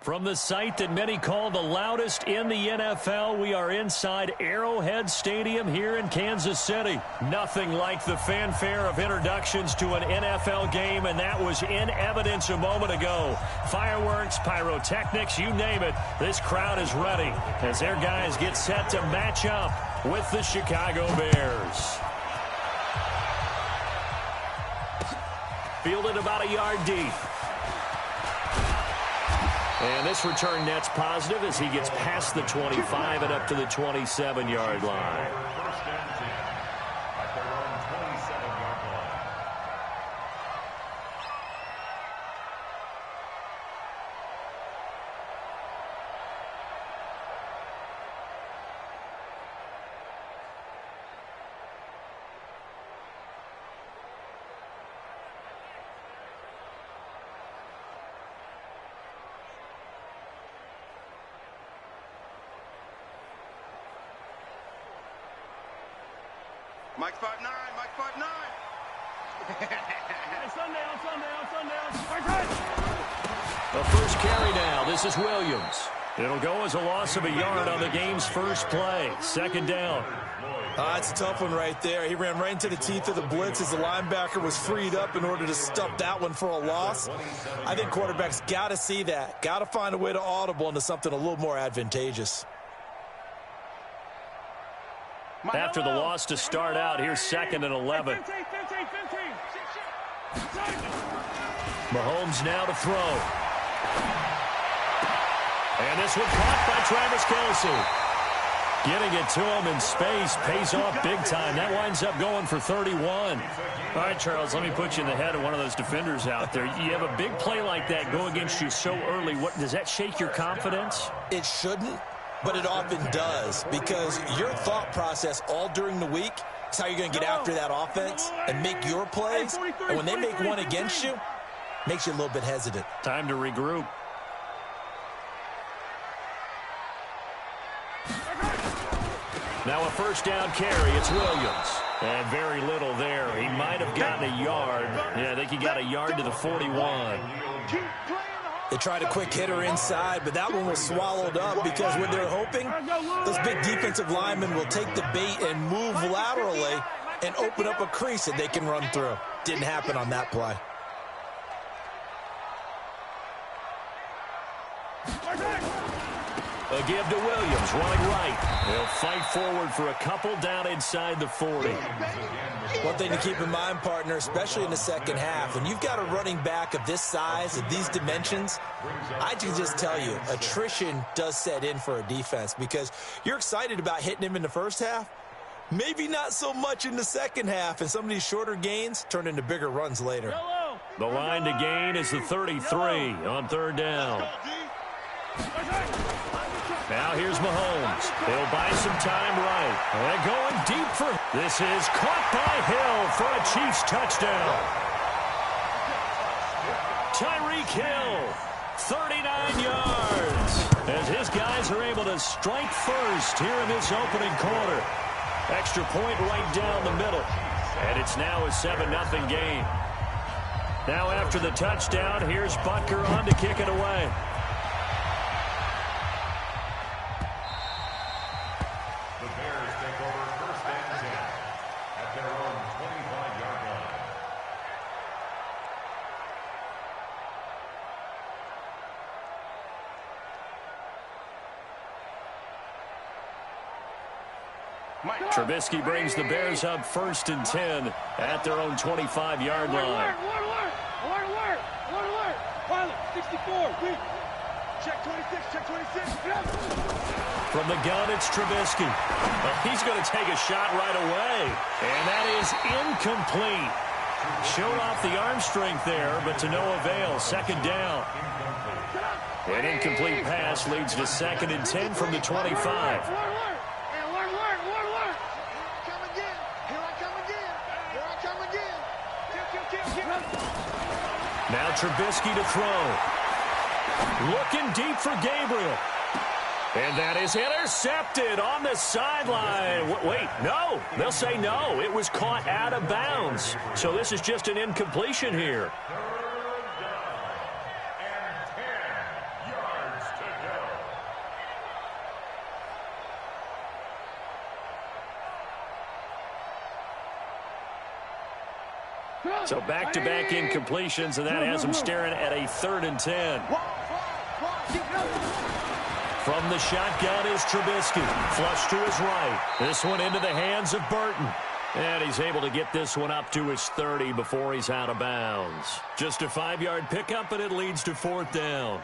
From the site that many call the loudest in the NFL, we are inside Arrowhead Stadium here in Kansas City. Nothing like the fanfare of introductions to an NFL game, and that was in evidence a moment ago. Fireworks, pyrotechnics, you name it, this crowd is ready as their guys get set to match up with the Chicago Bears. Fielded about a yard deep. And this return net's positive as he gets past the 25 and up to the 27-yard line. Mike 5'9", Mike 5'9". Hey, sundown. The first carry now. This is Williams. It'll go as a loss of a yard on the game's first play. Second down. It's a tough one right there. He ran right into the teeth of the blitz as the linebacker was freed up in order to stuff that one for a loss. I think quarterbacks got to see that. Got to find a way to audible into something a little more advantageous. After the loss to start out, here's 2nd and 11. Mahomes now to throw. And this one caught by Travis Kelce. Getting it to him in space pays off big time. That winds up going for 31. All right, Charles, let me put you in the head of one of those defenders out there. You have a big play like that go against you so early. What does that shake your confidence? It shouldn't. But it often does, because your thought process all during the week is how you're going to get after that offense and make your plays. And when they make one against you, makes you a little bit hesitant. Time to regroup. Now a first down carry. It's Williams. And very little there. He might have gotten a yard. Yeah, I think he got a yard to the 41. They tried a quick hitter inside, but that one was swallowed up because what they're hoping, those big defensive linemen will take the bait and move laterally and open up a crease that they can run through. Didn't happen on that play. A give to Williams, running right. They'll fight forward for a couple down inside the 40. One thing to keep in mind, partner, especially in the second half, when you've got a running back of this size, of these dimensions, I can just tell you, attrition does set in for a defense because you're excited about hitting him in the first half, maybe not so much in the second half, and some of these shorter gains turn into bigger runs later. The line to gain is the 33 on third down. Now here's Mahomes. He'll buy some time right. And going deep for... This is caught by Hill for a Chiefs touchdown. Tyreek Hill, 39 yards. As his guys are able to strike first here in this opening quarter. Extra point right down the middle. And it's now a 7-0 game. Now after the touchdown, here's Butker on to kick it away. Trubisky brings the Bears up 1st and 10 at their own 25-yard line. Pilot, 64, check 26, check 26. From the gun, it's Trubisky. Well, he's going to take a shot right away. And that is incomplete. Showed off the arm strength there, but to no avail. Second down. An incomplete pass leads to 2nd and 10 from the 25. Now Trubisky to throw. Looking deep for Gabriel. And that is intercepted on the sideline. Wait, no. They'll say no. It was caught out of bounds. So this is just an incompletion here. So back-to-back incompletions, and that has him staring at a 3rd and 10. From the shotgun is Trubisky. Flush to his right. This one into the hands of Burton. And he's able to get this one up to his 30 before he's out of bounds. Just a 5-yard pickup, and it leads to 4th down.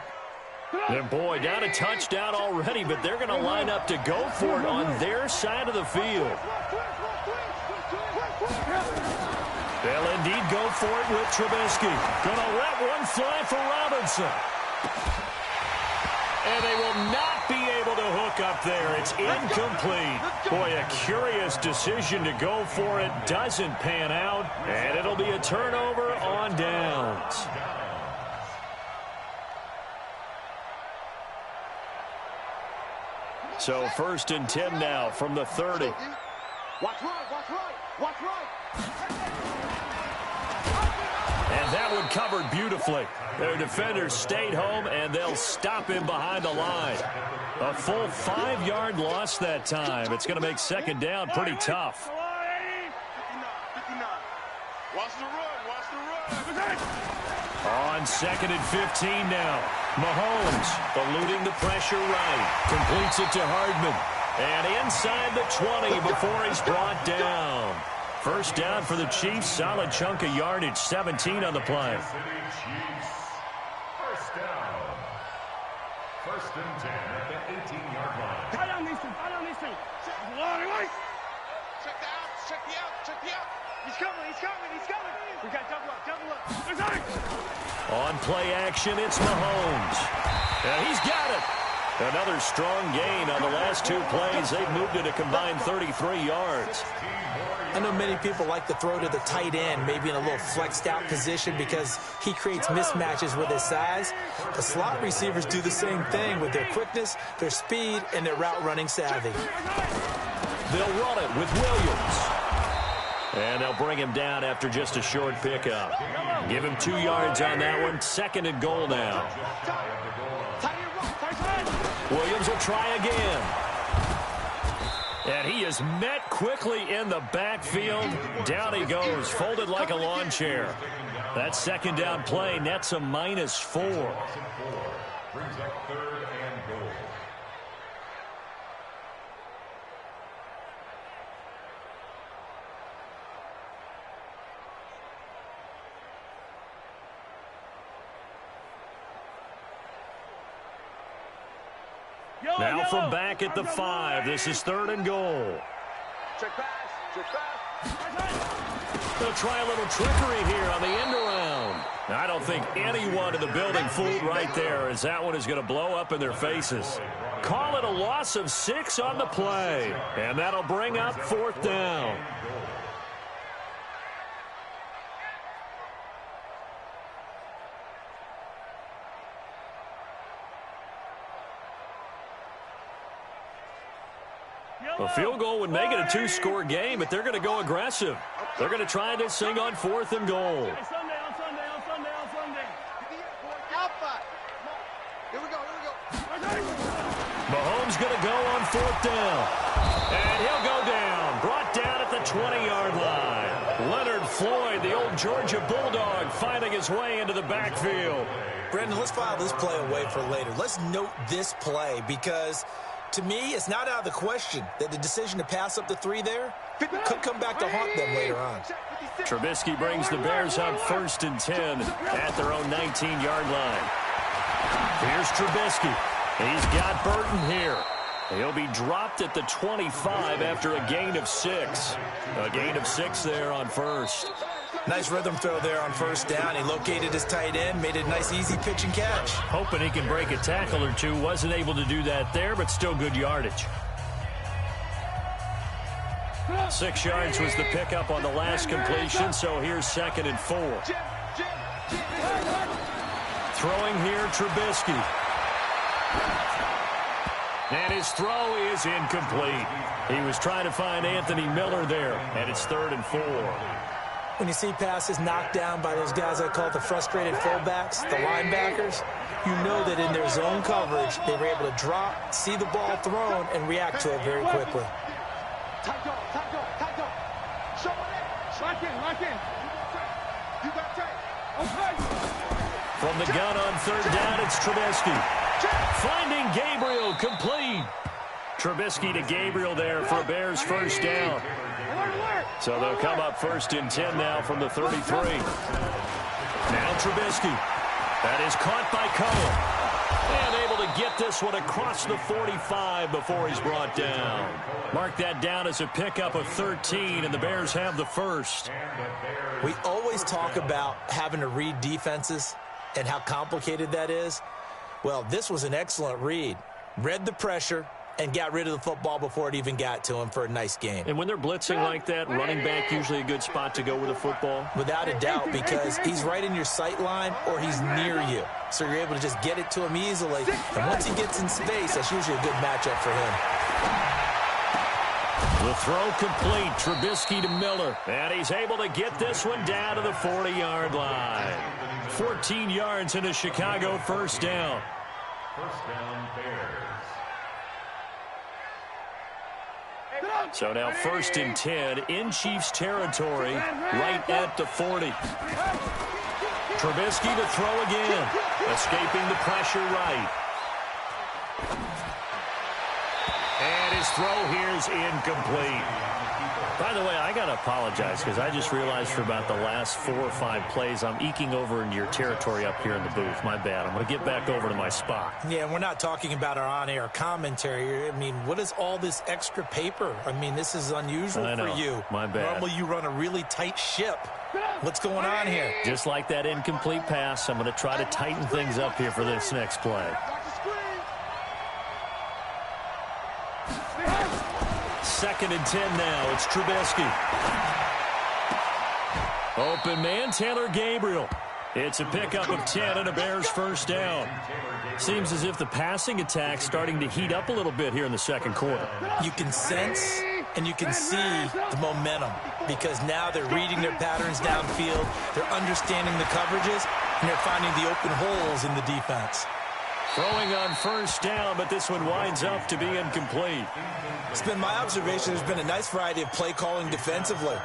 And boy, got a touchdown already, but they're going to line up to go for it on their side of the field. They'll indeed go for it with Trubisky. Going to let one fly for Robinson. And they will not be able to hook up there. It's incomplete. Boy, a curious decision to go for it. Doesn't pan out. And it'll be a turnover on downs. So 1st and 10 now from the 30. Watch right, watch right, watch right. And that one covered beautifully. Their defenders stayed home, and they'll stop him behind the line. A full 5-yard loss that time. It's going to make 2nd down pretty tough. 59. Watch the run, watch the run. On 2nd and 15 now. Mahomes eluding the pressure right. Completes it to Hardman. And inside the 20 before he's brought down. 1st down for the Chiefs. Solid chunk of yardage. 17 on the play. 1st down. 1st and 10 at the 18-yard line. Tie down these two, tie down these two. Check the out, check the out, check the out. He's coming, he's coming, he's coming. We got double up, double up. On play action, it's Mahomes. And he's got it. Another strong gain on the last 2 plays. They've moved it a combined 33 yards. I know many people like to throw to the tight end, maybe in a little flexed out position because he creates mismatches with his size. The slot receivers do the same thing with their quickness, their speed, and their route running savvy. They'll run it with Williams. And they'll bring him down after just a short pickup. Give him 2 yards on that one. 2nd and goal now. Williams will try again. And he is met quickly in the backfield. Down he goes, folded like a lawn chair. That 2nd down play nets a -4. Brings up 3rd and goal. Now from back at the 5, this is 3rd and goal. Check pass, check pass. They'll try a little trickery here on the end around. I don't think anyone in the building fooled right there, as that one is going to blow up in their faces. Call it a loss of 6 on the play, and that'll bring up 4th down. A field goal would make it a 2-score game, but they're going to go aggressive. They're going to try this thing on 4th and goal. On Sunday. Alpha. Here we go, here we go. Mahomes going to go on 4th down. And he'll go down. Brought down at the 20-yard line. Leonard Floyd, the old Georgia Bulldog, finding his way into the backfield. Brendan, let's file this play away for later. Let's note this play because, to me, it's not out of the question that the decision to pass up the 3 there could come back to haunt them later on. Trubisky brings the Bears up 1st and 10 at their own 19-yard line. Here's Trubisky. He's got Burton here. He'll be dropped at the 25 after a gain of 6. A gain of 6 there on 1st. Nice rhythm throw there on 1st down. He located his tight end, made it a nice, easy pitch and catch. Hoping he can break a tackle or two. Wasn't able to do that there, but still good yardage. 6 yards was the pickup on the last completion, so here's 2nd and 4. Throwing here, Trubisky. And his throw is incomplete. He was trying to find Anthony Miller there, and it's 3rd and 4. When you see passes knocked down by those guys I call the frustrated fullbacks, the linebackers, you know that in their zone coverage, they were able to drop, see the ball thrown, and react to it very quickly. Tight dog. Show it in. Lock in. You got tape. Okay. From the gun on third down, it's Trubisky. Finding Gabriel, complete. Trubisky to Gabriel there for a Bears first down. So they'll come up first and 10 now from the 33. Now Trubisky. That is caught by Cohen. And able to get this one across the 45 before he's brought down. Mark that down as a pickup of 13, and the Bears have the first. We always talk about having to read defenses and how complicated that is. Well, this was an excellent read. Read the pressure and got rid of the football before it even got to him for a nice gain. And when they're blitzing like that, running back usually a good spot to go with a football? Without a doubt, because he's right in your sight line or he's near you. So you're able to just get it to him easily. And once he gets in space, that's usually a good matchup for him. The throw complete. Trubisky to Miller. And he's able to get this one down to the 40-yard line. 14 yards in a Chicago first down. First down, Bears. So now first and 10 in Chiefs territory, right at the 40. Trubisky to throw again, escaping the pressure right. And his throw here is incomplete. By the way, I got to apologize because I just realized for about the last 4 or 5 plays, I'm eking over into your territory up here in the booth. My bad. I'm going to get back over to my spot. Yeah, we're not talking about our on-air commentary. I mean, what is all this extra paper? I mean, this is unusual for you. My bad. Normally you run a really tight ship. What's going on here? Just like that incomplete pass, I'm going to try to tighten things up here for this next play. Second and 10 now. It's Trubisky. Open man, Taylor Gabriel. It's a pickup of 10 and a Bears first down. Seems as if the passing attack's starting to heat up a little bit here in the second quarter. You can sense and you can see the momentum because now they're reading their patterns downfield, they're understanding the coverages, and they're finding the open holes in the defense. Throwing on first down, but this one winds up to be incomplete. It's been my observation there's been a nice variety of play calling defensively.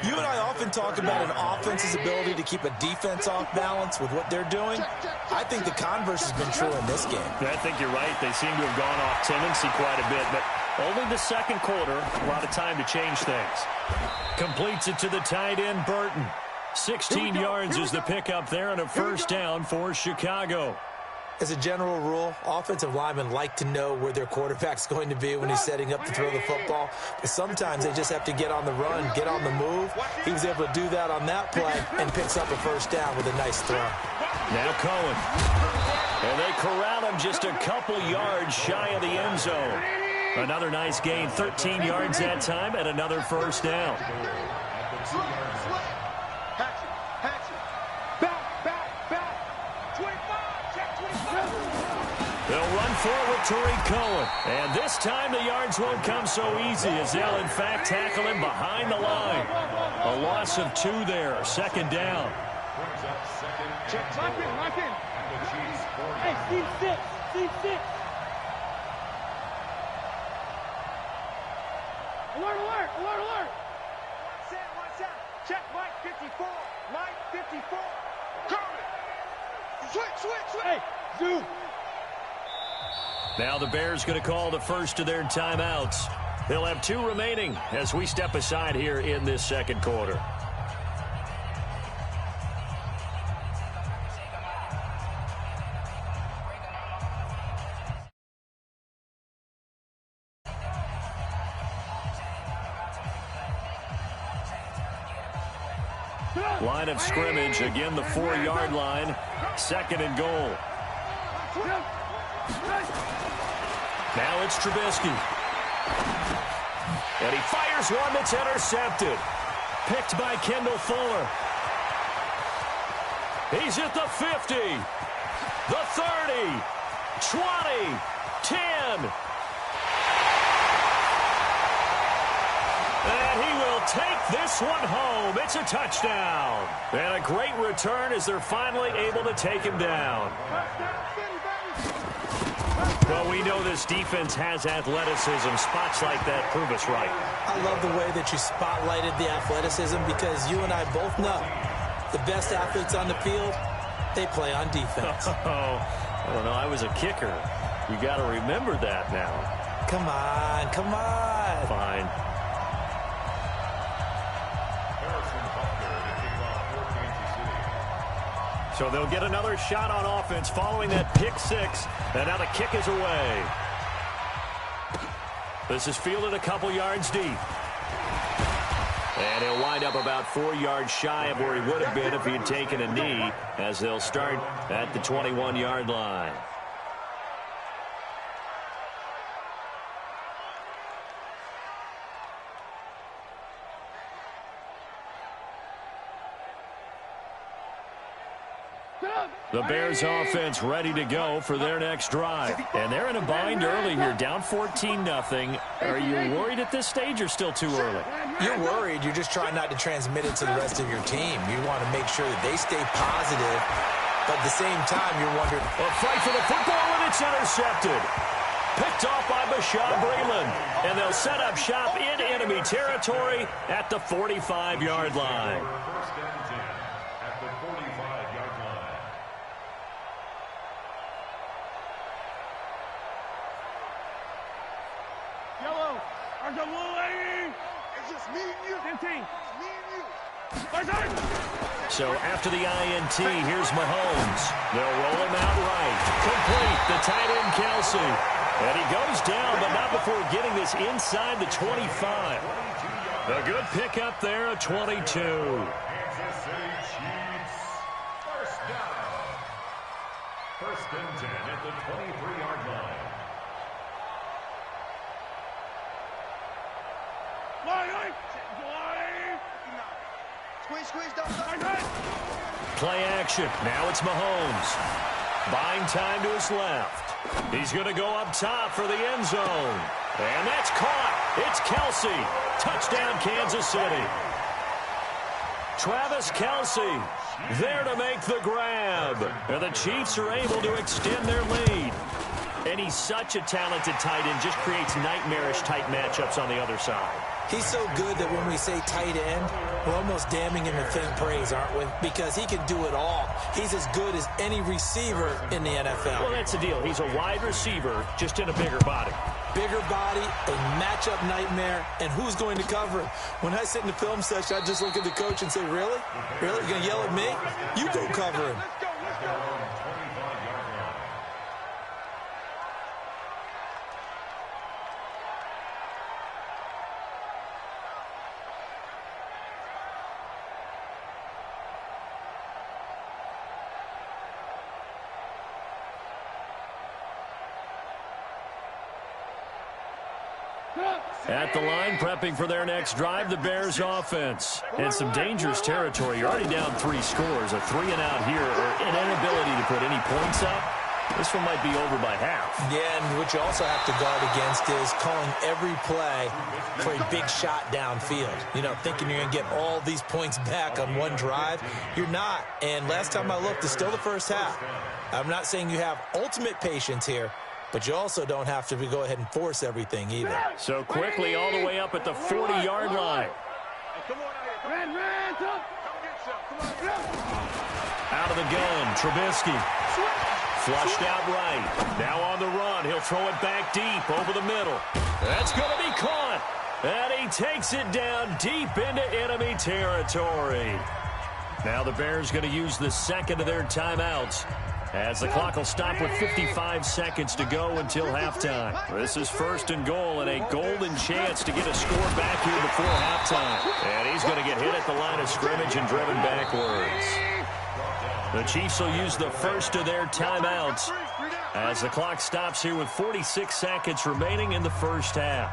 You and I often talk about an offense's ability to keep a defense off balance with what they're doing. I think the converse has been true in this game. I think you're right. They seem to have gone off tendency quite a bit, but only the second quarter, a lot of time to change things. Completes it to the tight end, Burton. 16 yards is the pickup there and a first down for Chicago. As a general rule, offensive linemen like to know where their quarterback's going to be when he's setting up to throw the football. But sometimes they just have to get on the run, get on the move. He was able to do that on that play and picks up a first down with a nice throw. Now Cohen. And they corral him just a couple yards shy of the end zone. Another nice gain, 13 yards that time, and another first down. They'll run forward Tariq Cohen. And this time the yards won't come so easy as they'll, in fact, tackle him behind the line. A loss of 2 there. Second down. Lock in. Hey, Steve 6. Steve 6. Alert, alert, alert, alert. One set. Check Mike 54. Mike 54. Coming. Switch. Hey, zoom. Now the Bears going to call the first of their timeouts. They'll have 2 remaining as we step aside here in this second quarter. Line of scrimmage, again the 4-yard line. Second and goal. Now it's Trubisky. And he fires one that's intercepted. Picked by Kendall Fuller. He's at the 50. The 30. 20. 10. And he will take this one home. It's a touchdown. And a great return as they're finally able to take him down. Well, we know this defense has athleticism. Spots like that prove us right. I love the way that you spotlighted the athleticism because you and I both know The best athletes on the field, they play on defense. I don't know. I was a kicker. You got to remember that now. Come on, come on. Fine. So they'll get another shot on offense following that pick six. And now the kick is away. This is fielded a couple yards deep. And he'll wind up about 4 yards shy of where he would have been if he had taken a knee, as they'll start at the 21-yard line. The Bears offense ready to go for their next drive. And they're in a bind early here, down 14-0. Are you worried at this stage or still too early? You're worried. You're just trying not to transmit it to the rest of your team. You want to make sure that they stay positive. But at the same time, you're wondering. A fight for the football, and it's intercepted. Picked off by Bashaud Breeland. And they'll set up shop in enemy territory at the 45-yard line. So after the INT, here's Mahomes. They'll roll him out right. Complete, the tight end Kelsey. And he goes down, but not before getting this inside the 25. A good pickup there, a 22. Kansas City Chiefs, first down. First and 10 at the 23-yard line. Squeeze, don't. Play action. Now it's Mahomes. Buying time to his left. He's going to go up top for the end zone. And that's caught. It's Kelsey. Touchdown, Kansas City. Travis Kelsey there to make the grab. And the Chiefs are able to extend their lead. And he's such a talented tight end, just creates nightmarish-type matchups on the other side. He's so good that when we say tight end, we're almost damning him in faint praise, aren't we? Because he can do it all. He's as good as any receiver in the NFL. Well, that's the deal. He's a wide receiver, just in a bigger body. Bigger body, a matchup nightmare, and who's going to cover him? When I sit in the film session, I just look at the coach and say, really? Really? You're going to yell at me? You go cover him. At the line, prepping for their next drive, the Bears offense. In some dangerous territory. You're already down 3 scores. A 3-and-out here, or an inability to put any points up. This one might be over by half. Yeah, and what you also have to guard against is calling every play for a big shot downfield. You know, thinking you're going to get all these points back on one drive. You're not. And last time I looked, it's still the first half. I'm not saying you have ultimate patience here, but you also don't have to go ahead and force everything either. So quickly all the way up at the 40-yard line. Out of the gun, Trubisky. Flushed out right. Now on the run. He'll throw it back deep over the middle. That's going to be caught. And he takes it down deep into enemy territory. Now the Bears going to use the second of their timeouts, as the clock will stop with 55 seconds to go until halftime. This is first and goal, and a golden chance to get a score back here before halftime. And he's going to get hit at the line of scrimmage and driven backwards. The Chiefs will use the first of their timeouts as the clock stops here with 46 seconds remaining in the first half.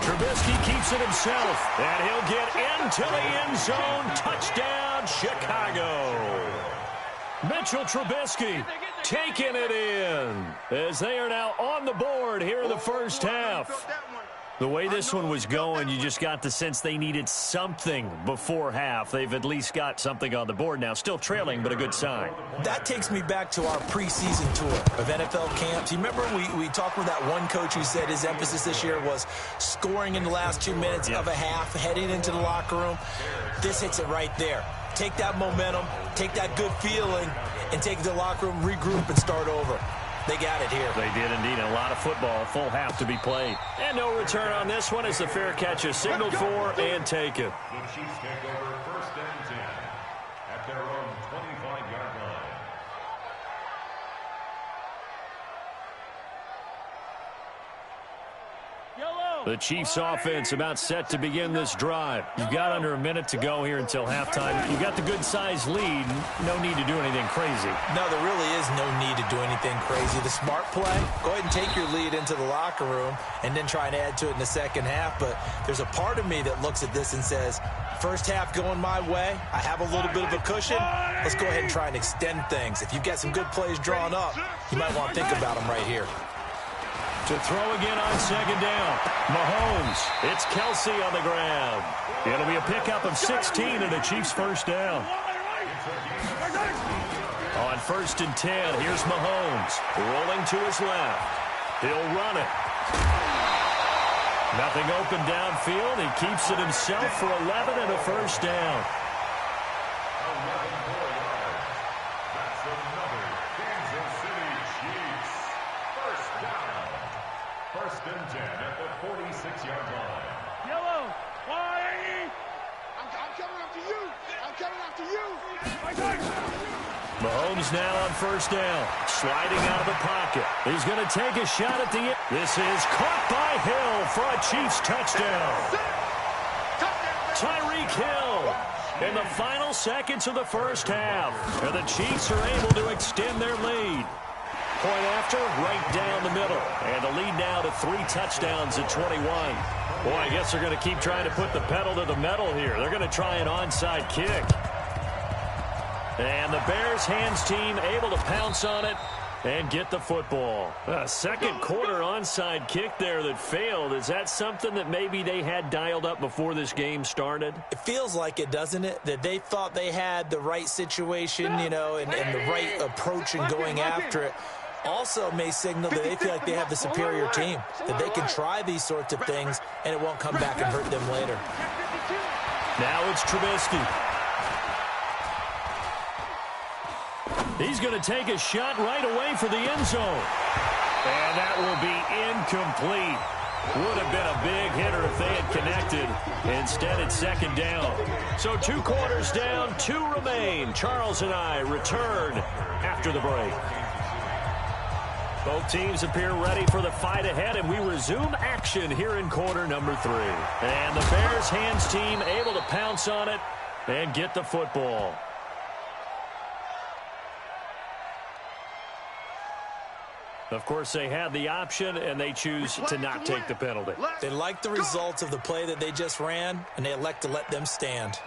Trubisky keeps it himself, and he'll get into the end zone. Touchdown, Chicago. Mitchell Trubisky taking it in as they are now on the board here in the first half. The way this one was going, you just got the sense they needed something before half. They've at least got something on the board now. Still trailing, but a good sign. That takes me back to our preseason tour of NFL camps. You remember we talked with that one coach who said his emphasis this year was scoring in the last 2 minutes of a half, heading into the locker room. This hits it right there. Take that momentum, take that good feeling, and take it to the locker room, regroup, and start over. They got it here. They did indeed. A lot of football, full half to be played. And no return on this one as the fair catch is signaled for and taken. The Chiefs take over 1st and 10 at their own 25-yard line. The Chiefs offense about set to begin this drive. You've got under a minute to go here until halftime. You've got the good-sized lead. No need to do anything crazy. No, there really is no need to do anything crazy. The smart play, go ahead and take your lead into the locker room and then try and add to it in the second half. But there's a part of me that looks at this and says, first half going my way, I have a little bit of a cushion. Let's go ahead and try and extend things. If you've got some good plays drawn up, you might want to think about them right here. To throw again on second down. Mahomes. It's Kelsey on the ground. It'll be a pickup of 16 and the Chiefs first down. On 1st and 10, here's Mahomes. Rolling to his left. He'll run it. Nothing open downfield. He keeps it himself for 11 and a first down. That's another Kansas City Chiefs first down. 1st and 10 at the 46-yard line. Yellow. Why? I'm coming after you. I'm coming after you. Mahomes now on first down. Sliding out of the pocket. He's going to take a shot at the end. This is caught by Hill for a Chiefs touchdown. Tyreek Hill in the final seconds of the first half. And the Chiefs are able to extend their lead. Point after, right down the middle. And the lead now to 3 touchdowns at 21. Boy, I guess they're going to keep trying to put the pedal to the metal here. They're going to try an onside kick. And the Bears hands team able to pounce on it and get the football. A second quarter onside kick there that failed. Is that something that maybe they had dialed up before this game started? It feels like it, doesn't it? That they thought they had the right situation, you know, and the right approach in going after it. Also may signal that they feel like they have the superior team, that they can try these sorts of things and it won't come back and hurt them later. Now it's Trubisky. He's going to take a shot right away for the end zone. And that will be incomplete. Would have been a big hitter if they had connected. Instead, it's second down. So 2 quarters down, 2 remain. Charles and I return after the break. Both teams appear ready for the fight ahead, and we resume action here in quarter number 3. And the Bears hands team able to pounce on it and get the football. Of course, they had the option, and they choose to not take the penalty. They like the results of the play that they just ran, and they elect to let them stand.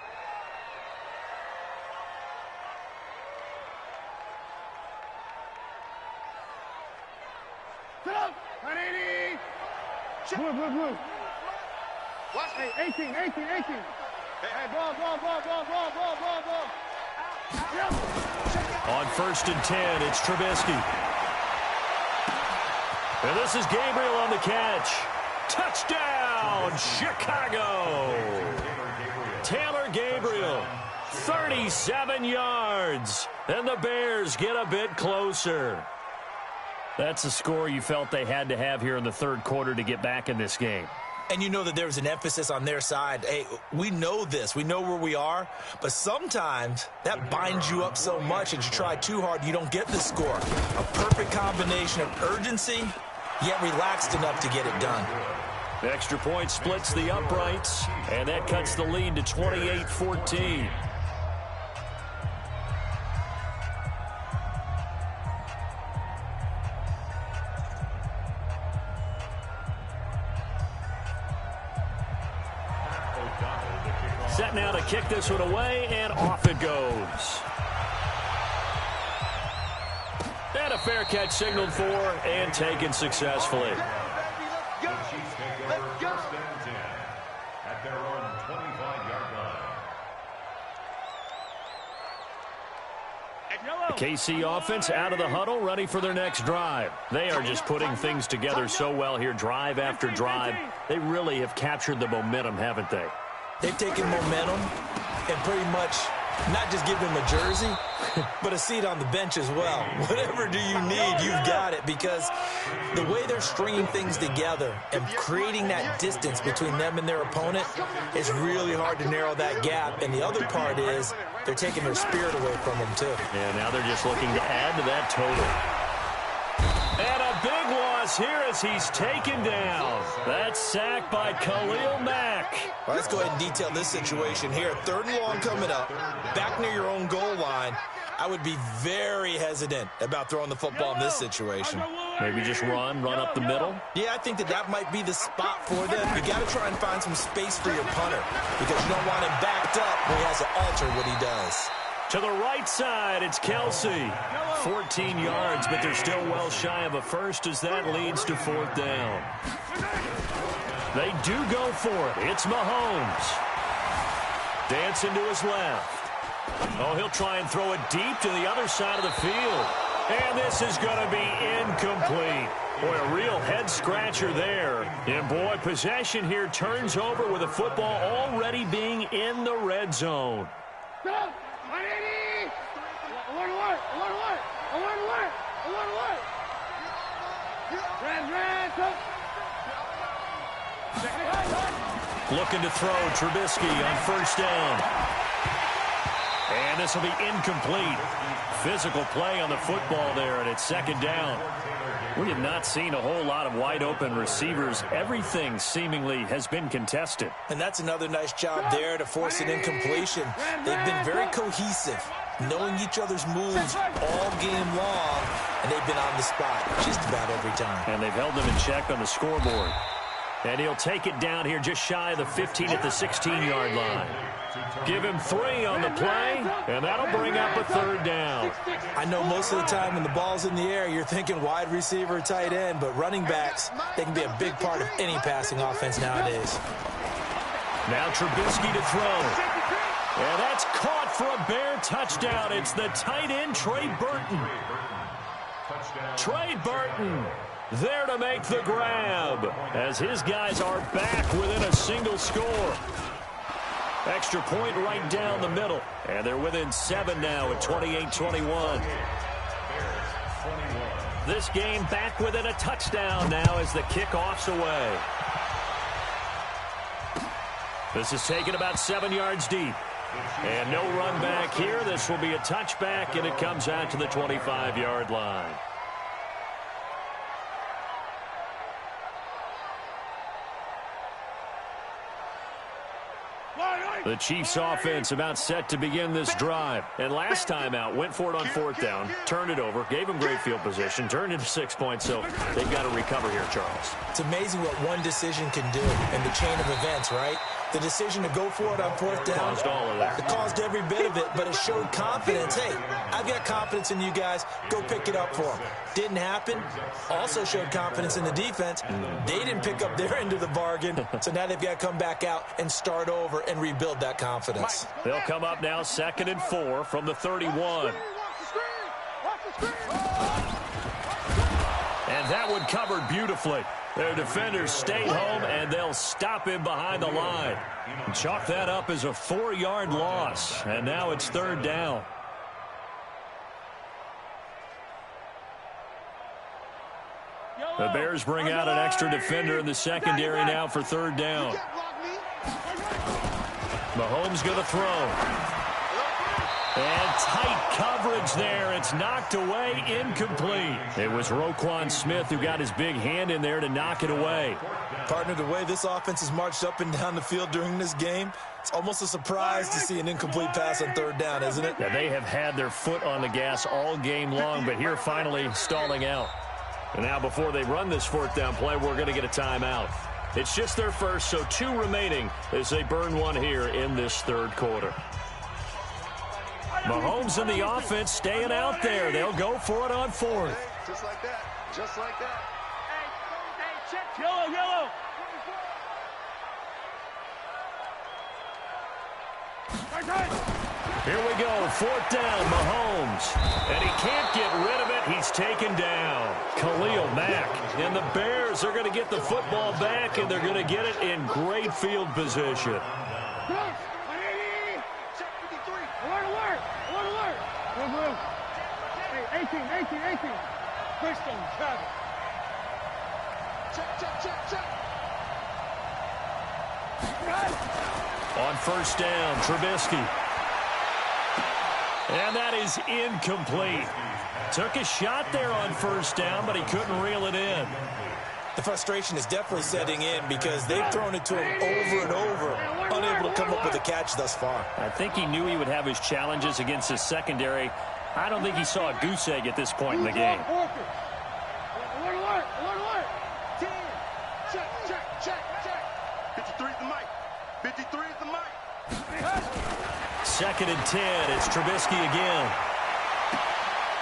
Blue. Watch me. Hey, 18. Hey, ball. On 1st and 10, it's Trubisky. And this is Gabriel on the catch. Touchdown, Chicago. Taylor Gabriel, 37 yards. And the Bears get a bit closer. That's a score you felt they had to have here in the third quarter to get back in this game. And you know that there's an emphasis on their side. Hey, we know this. We know where we are. But sometimes that binds you up so much and you try too hard, you don't get the score. A perfect combination of urgency, yet relaxed enough to get it done. The extra point splits the uprights, and that cuts the lead to 28-14. Set now to kick this one away, and off it goes. And a fair catch signaled for and taken successfully. The Chiefs take over first and 10 at their own 25-yard line. The KC offense out of the huddle, ready for their next drive. They are just putting things together so well here, drive after drive. They really have captured the momentum, haven't they? They've taken momentum and pretty much not just give them a jersey, but a seat on the bench as well. Whatever do you need, you've got it, because the way they're stringing things together and creating that distance between them and their opponent, it's really hard to narrow that gap. And the other part is they're taking their spirit away from them, too. And now they're just looking to add to that total. And a big loss here as he's taken down. That's sacked by Khalil Mack. Well, let's go ahead and detail this situation here. 3rd and long coming up, back near your own goal line. I would be very hesitant about throwing the football in this situation. Maybe just run up the middle? Yeah, I think that might be the spot for them. You got to try and find some space for your punter because you don't want him backed up where he has to alter what he does. To the right side, it's Kelsey. 14 yards, but they're still well shy of a first as that leads to 4th down. They do go for it. It's Mahomes. Dancing to his left. Oh, he'll try and throw it deep to the other side of the field. And this is going to be incomplete. Boy, a real head-scratcher there. And, boy, possession here turns over with the football already being in the red zone. Looking to throw Trubisky on 1st down. And this will be incomplete. Physical play on the football there, and it's 2nd down. We have not seen a whole lot of wide-open receivers. Everything seemingly has been contested. And that's another nice job there to force an incompletion. They've been very cohesive, knowing each other's moves all game long, and they've been on the spot just about every time. And they've held them in check on the scoreboard. And he'll take it down here just shy of the 15 at the 16-yard line. Give him 3 on the play, and that'll bring up a 3rd down. I know most of the time when the ball's in the air, you're thinking wide receiver, tight end, but running backs, they can be a big part of any passing offense nowadays. Now Trubisky to throw. And that's caught for a Bear touchdown. It's the tight end, Trey Burton. Trey Burton there to make the grab as his guys are back within a single score. Extra point right down the middle. And they're within 7 now at 28-21. This game back within a touchdown now as the kickoff's away. This is taken about 7 yards deep. And no run back here. This will be a touchback, and it comes out to the 25-yard line. The Chiefs offense about set to begin this drive. And last time out, went for it on 4th down, turned it over, gave them great field position, turned into 6 points, so they've got to recover here, Charles. It's amazing what one decision can do in the chain of events, right? The decision to go for it on 4th down. Caused all of that. It caused every bit of it, but it showed confidence. Hey, I've got confidence in you guys. Go pick it up for them. Didn't happen. Also showed confidence in the defense. They didn't pick up their end of the bargain, so now they've got to come back out and start over and rebuild that confidence. They'll come up now 2nd and 4 from the 31. And that one covered beautifully. Their defenders stay home, and they'll stop him behind the line. Chalk that up as a 4-yard loss, and now it's 3rd down. The Bears bring out an extra defender in the secondary now for 3rd down. Mahomes going to throw. And tight coverage there. It's knocked away, incomplete. It was Roquan Smith who got his big hand in there to knock it away. Partner, the way this offense has marched up and down the field during this game, it's almost a surprise to see an incomplete pass on 3rd down, isn't it? Yeah, they have had their foot on the gas all game long, but here finally stalling out. And now before they run this 4th down play, we're going to get a timeout. It's just their first, so 2 remaining as they burn one here in this 3rd quarter. Mahomes and the offense staying out there. They'll go for it on 4th. Just like that. Just like that. Check. Yellow, yellow. Here we go, 4th down, Mahomes. And he can't get rid of it. He's taken down. Khalil Mack. And the Bears are going to get the football back, and they're going to get it in great field position. Check 53. Alert. Move. Hey, 18. Christian, Travis. Check. On 1st down, Trubisky. And that is incomplete. Took a shot there on 1st down, but he couldn't reel it in. The frustration is definitely setting in because they've thrown it to him over and over, unable to come up with a catch thus far. I think he knew he would have his challenges against his secondary. I don't think he saw a goose egg at this point in the game. Alert. 10. Check. 53 is the mic. 53 is the mic. 2nd and 10. It's Trubisky again.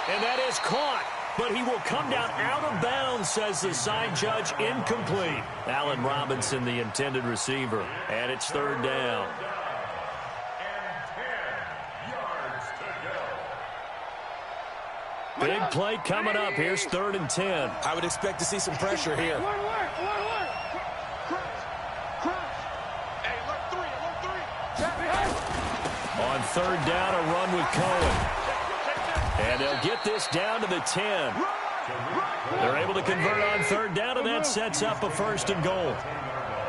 And that is caught. But he will come down out of bounds, says the side judge. Incomplete. Allen Robinson, the intended receiver. And it's 3rd down. Big play coming up. Here's 3rd and 10. I would expect to see some pressure here. Alert. Hey, alert 3. On 3rd down, a run with Cohen. And they'll get this down to the 10. They're able to convert on 3rd down, and that sets up a 1st and goal.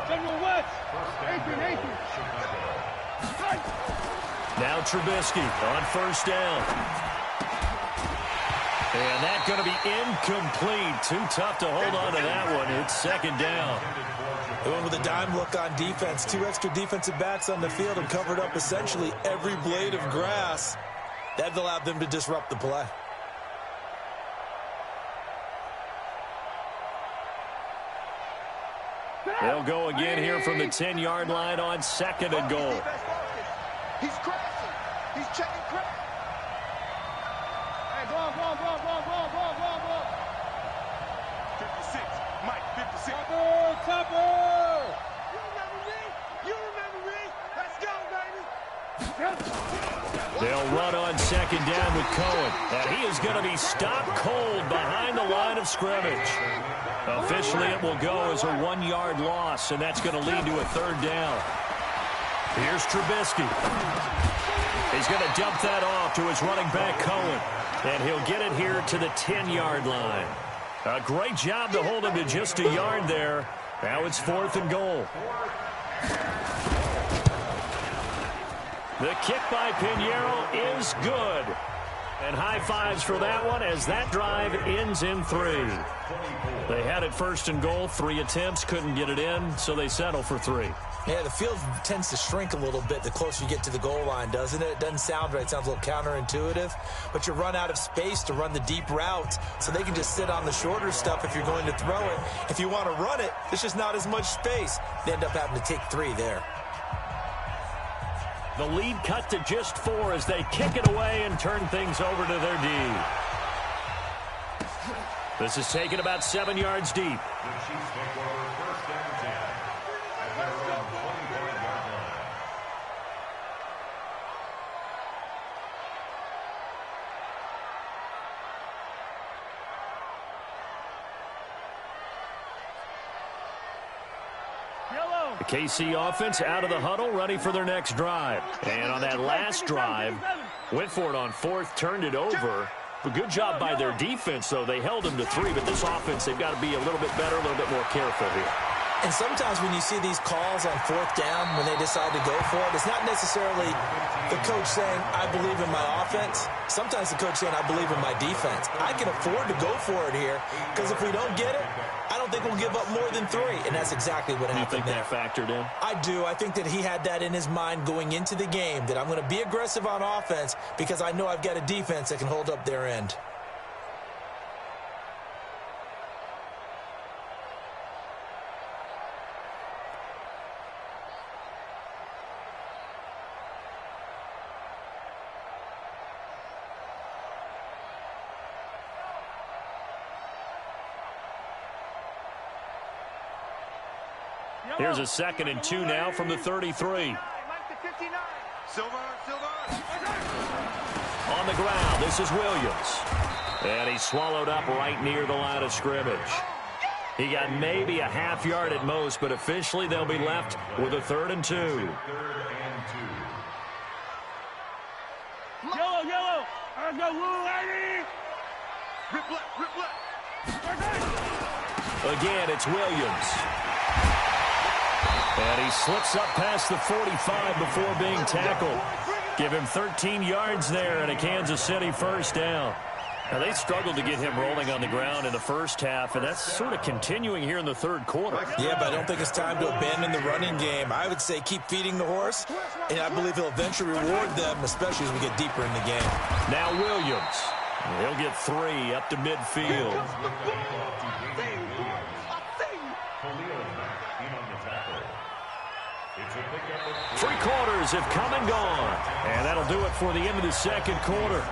General West. 18. Now Trubisky on 1st down. And that's going to be incomplete. Too tough to hold on to that one. It's 2nd down. They went with a dime look on defense. 2 extra defensive backs on the field and covered up essentially every blade of grass. That allowed them to disrupt the play. They'll go again here from the 10-yard line on 2nd and goal. He's crashing. He's checking crash. Hey, go. 56. Mike, 56. Topper. You remember me? Let's go, baby. They'll run on 2nd down with Cohen. And he is going to be stopped cold behind the line of scrimmage. Officially, it will go as a 1-yard loss, and that's going to lead to a 3rd down. Here's Trubisky. He's going to dump that off to his running back, Cohen. And he'll get it here to the 10-yard line. A great job to hold him to just a yard there. Now it's 4th and goal. The kick by Pinheiro is good. And high fives for that one as that drive ends in 3. They had it 1st and goal, 3 attempts, couldn't get it in, so they settle for 3. Yeah, the field tends to shrink a little bit the closer you get to the goal line, doesn't it? It doesn't sound right. It sounds a little counterintuitive. But you run out of space to run the deep routes, so they can just sit on the shorter stuff if you're going to throw it. If you want to run it, there's just not as much space. They end up having to take 3 there. The lead cut to just 4 as they kick it away and turn things over to their D. This is taken about 7 yards deep. The Chiefs take over 1st and 10 at their own 25-yard line. The KC offense out of the huddle, ready for their next drive. And on that last drive, went for it on 4th, turned it over. A good job by their defense, though. They held them to 3, but this offense, they've got to be a little bit better, a little bit more careful here. And sometimes when you see these calls on 4th down, when they decide to go for it, it's not necessarily the coach saying, I believe in my offense. Sometimes the coach saying, I believe in my defense. I can afford to go for it here, because if we don't get it, I don't think we'll give up more than 3. And that's exactly what happened there. You think that factored in? I do. I think that he had that in his mind going into the game, that I'm going to be aggressive on offense because I know I've got a defense that can hold up their end. Here's a 2nd and 2 now from the 33. Silver. On the ground, this is Williams. And he's swallowed up right near the line of scrimmage. He got maybe a half yard at most, but officially they'll be left with a 3rd and 2. Yellow. Let's go, Lou, lady. Rip left. Again, it's Williams. And he slips up past the 45 before being tackled. Give him 13 yards there and a Kansas City 1st down. Now, they struggled to get him rolling on the ground in the first half, and that's sort of continuing here in the 3rd quarter. Yeah, but I don't think it's time to abandon the running game. I would say keep feeding the horse, and I believe he'll eventually reward them, especially as we get deeper in the game. Now Williams. He'll get 3 up to midfield. 3 quarters have come and gone. And that'll do it for the end of the 2nd quarter.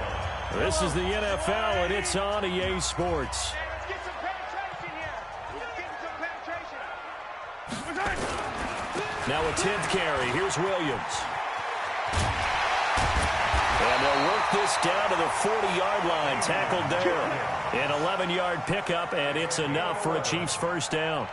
This is the NFL, and it's on EA Sports. Let's get some penetration here. Let's get some penetration. Now a 10th carry. Here's Williams. And they'll work this down to the 40-yard line. Tackled there. An 11-yard pickup, and it's enough for a Chiefs 1st down.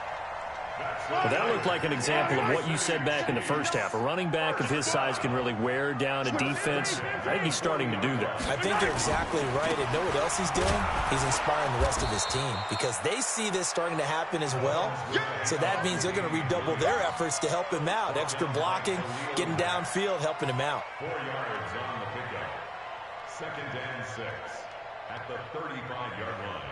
Well, that looked like an example of what you said back in the first half. A running back of his size can really wear down a defense. I think he's starting to do that. I think you're exactly right. And know what else he's doing? He's inspiring the rest of his team because they see this starting to happen as well. So that means they're going to redouble their efforts to help him out. Extra blocking, getting downfield, helping him out. 4 yards on the pickup. 2nd and 6 at the 35-yard line.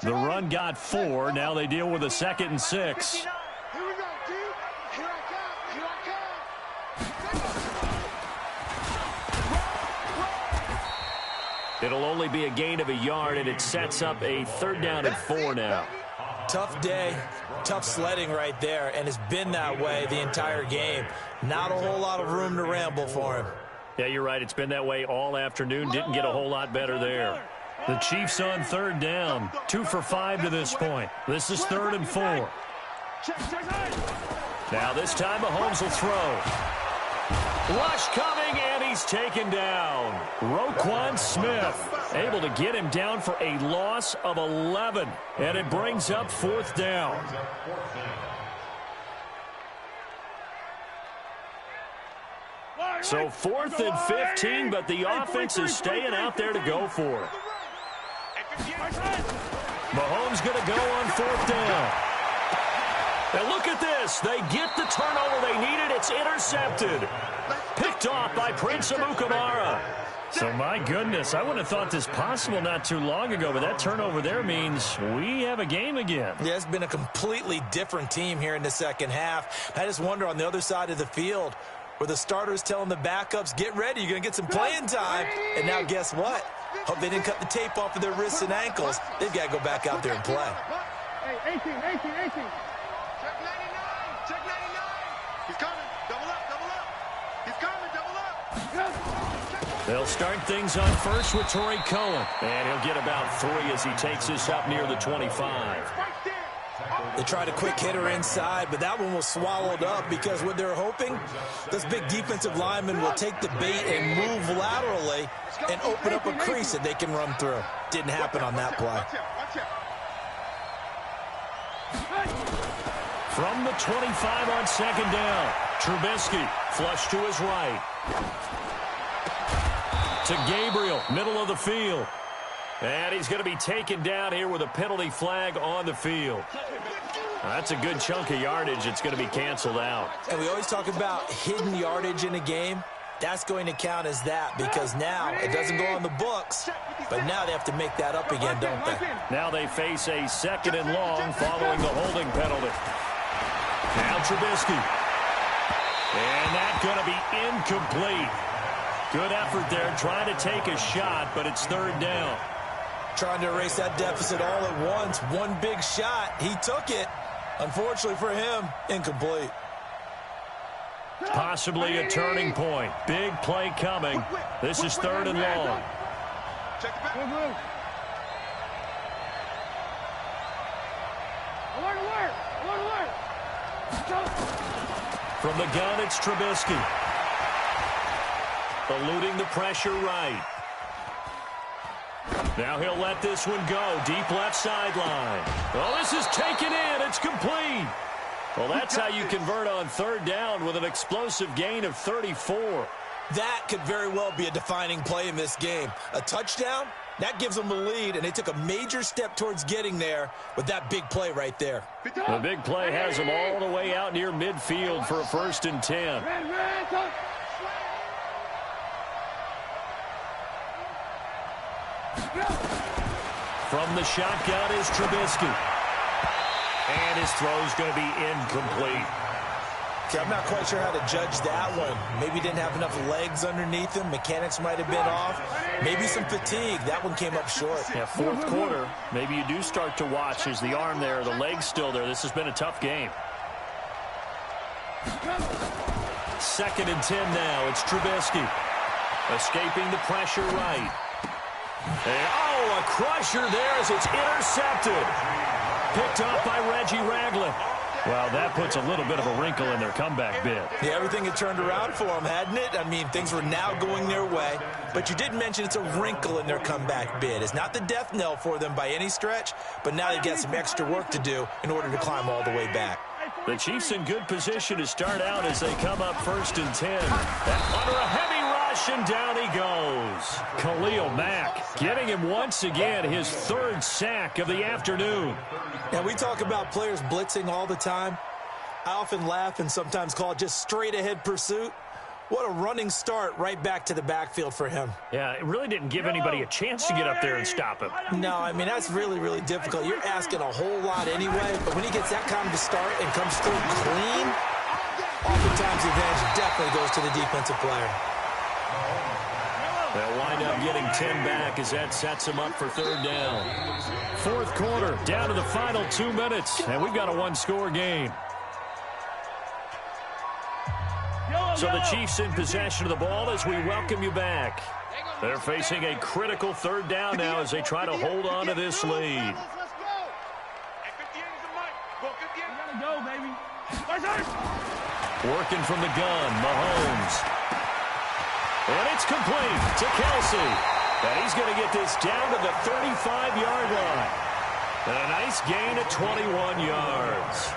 The run got 4. Now they deal with a 2nd and 6. Here we go, dude. Here I come. It'll only be a gain of a yard, and it sets up a 3rd down and 4 now. Tough day, tough sledding right there, and it's been that way the entire game. Not a whole lot of room to ramble for him. Yeah, you're right. It's been that way all afternoon. Didn't get a whole lot better there. The Chiefs on 3rd down. 2 for 5 to this point. This is 3rd and 4. Now this time Mahomes will throw. Rush coming, and he's taken down. Roquan Smith able to get him down for a loss of 11. And it brings up 4th down. So 4th and 15, but the offense is staying out there to go for it. Mahomes going to go on 4th down. And look at this. They get the turnover they needed. It's intercepted. Picked off by Prince Amukamara. So, my goodness, I wouldn't have thought this possible not too long ago, but that turnover there means we have a game again. Yeah, it's been a completely different team here in the 2nd half. I just wonder on the other side of the field where the starters telling the backups, get ready, you're going to get some playing time. And now guess what? Hope they didn't cut the tape off of their wrists and ankles. They've got to go back out there and play. Hey, 18. Check 99. Check 99. He's coming. Double up. He's coming. Double up. They'll start things on first with Torrey Cohen. And he'll get about 3 as he takes this up near the 25. They tried a quick hitter inside, but that one was swallowed up because what they're hoping, this big defensive lineman will take the bait and move laterally and open up a crease that they can run through. Didn't happen on that play. From the 25 on 2nd down, Trubisky flush to his right. To Gabriel, middle of the field. And he's going to be taken down here with a penalty flag on the field. That's a good chunk of yardage. It's going to be canceled out. And we always talk about hidden yardage in a game. That's going to count as that because now it doesn't go on the books, but now they have to make that up again, don't they? Now they face a 2nd and long following the holding penalty. Now Trubisky. And that's going to be incomplete. Good effort there trying to take a shot, but it's 3rd down. Trying to erase that deficit all at once. One big shot. He took it. Unfortunately for him, incomplete. Possibly a turning point. Big play coming. This is 3rd and long. Check the back. Alert! From the gun, it's Trubisky. Eluding the pressure right. Now he'll let this one go. Deep left sideline. Well, this is taken in. It's complete. Well, that's how you convert on 3rd down with an explosive gain of 34. That could very well be a defining play in this game. A touchdown, that gives them the lead, and they took a major step towards getting there with that big play right there. The big play has them all the way out near midfield for a 1st and 10. From the shotgun is Trubisky. And his throw's going to be incomplete. See, I'm not quite sure how to judge that one. Maybe didn't have enough legs underneath him. Mechanics might have been off. Maybe some fatigue. That one came up short. Yeah, 4th quarter. Maybe you do start to watch. Is the arm there, the leg's still there? This has been a tough game. 2nd and 10 now. It's Trubisky. Escaping the pressure right. And, a crusher there as it's intercepted. Picked up by Reggie Ragland. Well, that puts a little bit of a wrinkle in their comeback bid. Yeah, everything had turned around for them, hadn't it? I mean, things were now going their way. But you did mention it's a wrinkle in their comeback bid. It's not the death knell for them by any stretch, but now they've got some extra work to do in order to climb all the way back. The Chiefs in good position to start out as they come up 1st and 10. Under a heavy rush, and down he goes. Khalil Mack getting him once again his 3rd sack of the afternoon. Now, we talk about players blitzing all the time. I often laugh and sometimes call it just straight-ahead pursuit. What a running start right back to the backfield for him. Yeah, it really didn't give anybody a chance to get up there and stop him. No, I mean, that's really, really difficult. You're asking a whole lot anyway, but when he gets that kind of a start and comes through clean, oftentimes the advantage definitely goes to the defensive player. They'll wind up getting 10 back as that sets him up for 3rd down. 4th quarter, down to the final 2 minutes, and we've got a 1-score game. So the Chiefs in possession of the ball as we welcome you back. They're facing a critical 3rd down now as they try to hold on to this lead. Working from the gun, Mahomes. And it's complete to Kelsey. And he's going to get this down to the 35-yard line. And a nice gain of 21 yards.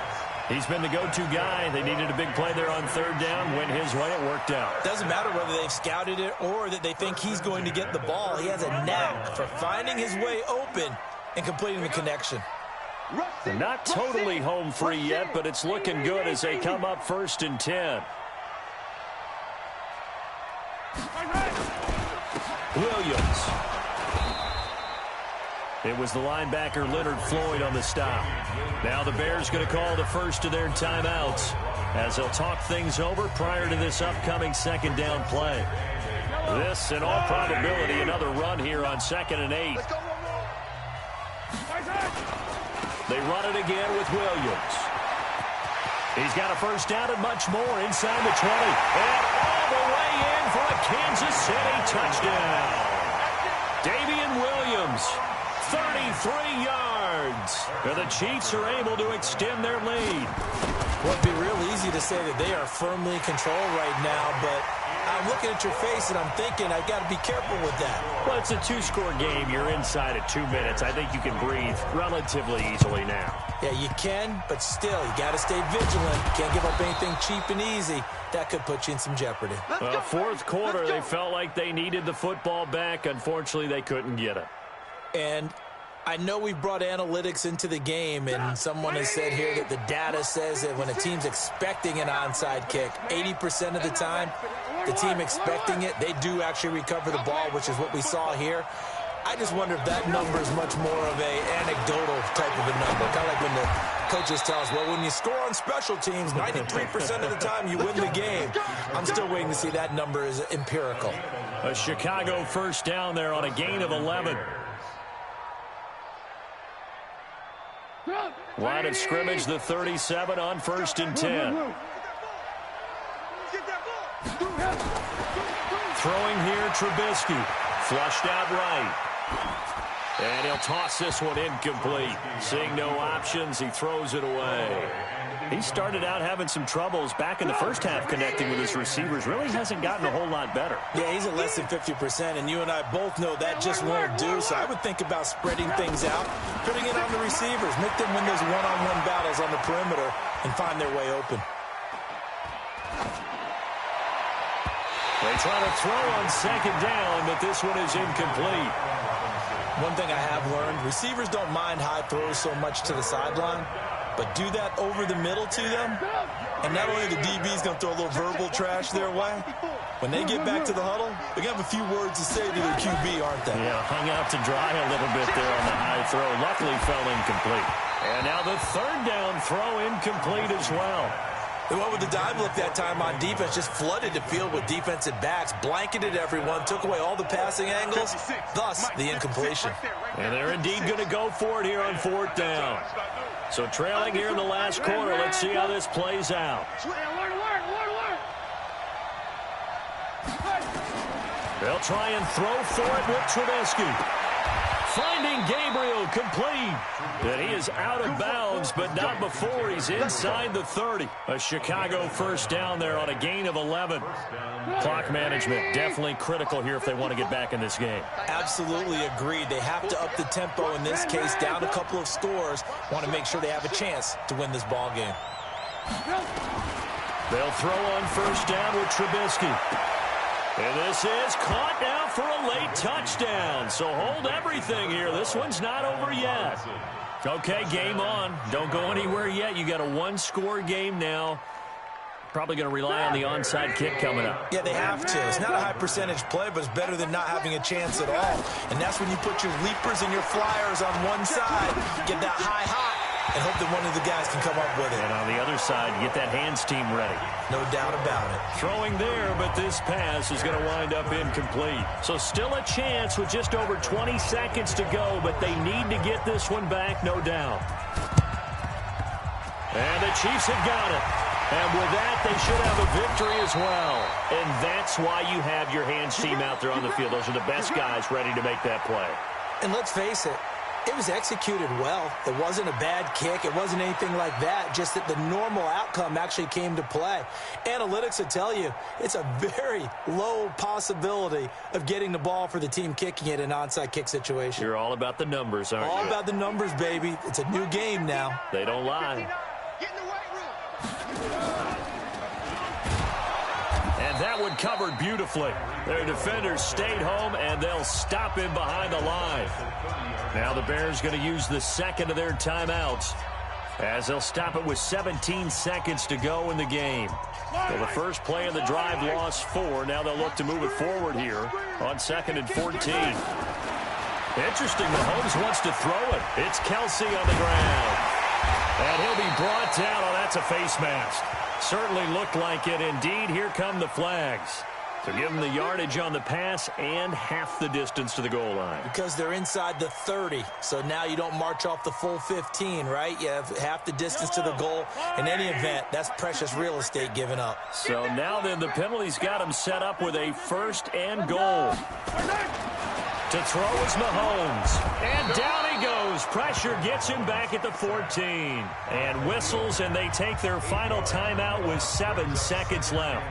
He's been the go-to guy. They needed a big play there on 3rd down. Went his way. It worked out. Doesn't matter whether they've scouted it or that they think he's going to get the ball. He has a knack for finding his way open and completing the connection. They're not totally home free yet, but it's looking good as they come up 1st and 10. Williams. It was the linebacker Leonard Floyd on the stop. Now the Bears going to call the first of their timeouts as they'll talk things over prior to this upcoming 2nd down play. This, in all probability, another run here on 2nd and 8. They run it again with Williams. He's got a 1st down and much more inside the 20. And all the way in for a Kansas City touchdown. Damian Williams, 33 yards. And the Chiefs are able to extend their lead. Well, it'd be real easy to say that they are firmly in control right now, but I'm looking at your face and I'm thinking I've got to be careful with that. Well, it's a 2-score game. You're inside at 2 minutes. I think you can breathe relatively easily now. Yeah, you can, but still, you got to stay vigilant. You can't give up anything cheap and easy. That could put you in some jeopardy. Well, 4th quarter, they felt like they needed the football back. Unfortunately, they couldn't get it. And I know we brought analytics into the game, and someone has said here that the data says that when a team's expecting an onside kick, 80% of the time, the team expecting it, they do actually recover the ball, which is what we saw here. I just wonder if that number is much more of a anecdotal type of a number. Kind of like when the coaches tell us, well, when you score on special teams, 93% of the time you win the game. I'm still waiting to see that number is empirical. A Chicago 1st down there on a gain of 11. Line of scrimmage, the 37 on 1st and 10. throwing here, Trubisky. Flushed out right. And he'll toss this one incomplete. Seeing no options, he throws it away. He started out having some troubles back in the first half connecting with his receivers. Really hasn't gotten a whole lot better. Yeah, he's at less than 50%, and you and I both know that just won't do. So I would think about spreading things out, putting it on the receivers, make them win those one-on-one battles on the perimeter and find their way open. They try to throw on second down, but this one is incomplete. One thing I have learned, receivers don't mind high throws so much to the sideline, but do that over the middle to them, and not only the DB's going to throw a little verbal trash their way, when they get back to the huddle, they're going to have a few words to say to their QB, aren't they? Yeah, hung out to dry a little bit there on the high throw. Luckily fell incomplete. And now the third down throw incomplete as well. They went with the dive look that time on defense, just flooded the field with defensive backs, blanketed everyone, took away all the passing angles, thus the incompletion. And they're indeed going to go for it here on fourth down. So trailing here in the last quarter, let's see how this plays out. They'll try and throw for it with Trubisky. Finding Gabriel complete. And he is out of bounds, but not before he's inside the 30. A Chicago first down there on a gain of 11. Clock management definitely critical here if they want to get back in this game. Absolutely agreed. They have to up the tempo in this case, down a couple of scores. Want to make sure they have a chance to win this ball game. They'll throw on first down with Trubisky. And this is caught now for a late touchdown. So hold everything here. This one's not over yet. Okay, game on. Don't go anywhere yet. You got a one-score game now. Probably going to rely on the onside kick coming up. Yeah, they have to. It's not a high percentage play, but it's better than not having a chance at all. And that's when you put your leapers and your flyers on one side, get that high hot, and hope that one of the guys can come up with it. And on the other side, get that hands team ready. No doubt about it. Throwing there, but this pass is going to wind up incomplete. So still a chance with just over 20 seconds to go, but they need to get this one back, no doubt. And the Chiefs have got it. And with that, they should have a victory as well. And that's why you have your hands team out there on the field. Those are the best guys ready to make that play. And let's face it, it was executed well. It wasn't a bad kick. It wasn't anything like that. Just that the normal outcome actually came to play. Analytics will tell you it's a very low possibility of getting the ball for the team kicking it in an onside kick situation. You're all about the numbers, aren't you? All about the numbers, baby. It's a new game now. They don't lie. Get in the weight room. And that one covered beautifully. Their defenders stayed home, and they'll stop him behind the line. Now the Bears going to use the second of their timeouts as they'll stop it with 17 seconds to go in the game. So the first play of the drive lost 4. Now they'll look to move it forward here on 2nd and 14. Interesting, Mahomes wants to throw it. It's Kelsey on the ground. And he'll be brought down. Oh, that's a face mask. Certainly looked like it. Indeed, here come the flags. So give them the yardage on the pass and half the distance to the goal line. Because they're inside the 30, so now you don't march off the full 15, right? You have half the distance to the goal. In any event, that's precious real estate given up. So now then the penalty's got them set up with a 1st and goal. To throw is Mahomes. And down he goes. Pressure gets him back at the 14. And whistles, and they take their final timeout with 7 seconds left.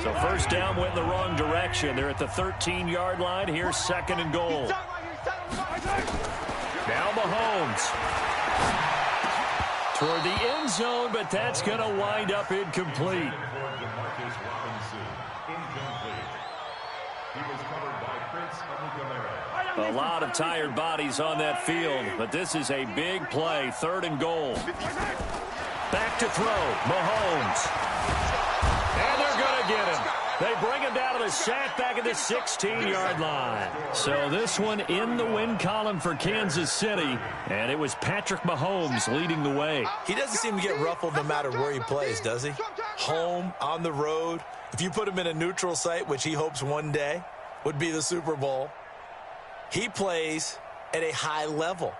So first down went in the wrong direction. They're at the 13-yard line. Here's 2nd and goal. Now Mahomes. Toward the end zone, but that's going to wind up incomplete. A lot of tired bodies on that field, but this is a big play. 3rd and goal. Back to throw. Mahomes. And they're going to get him. They bring him down to the sack back at the 16-yard line. So this one in the win column for Kansas City, and it was Patrick Mahomes leading the way. He doesn't seem to get ruffled no matter where he plays, does he? Home, on the road. If you put him in a neutral site, which he hopes one day would be the Super Bowl, he plays at a high level.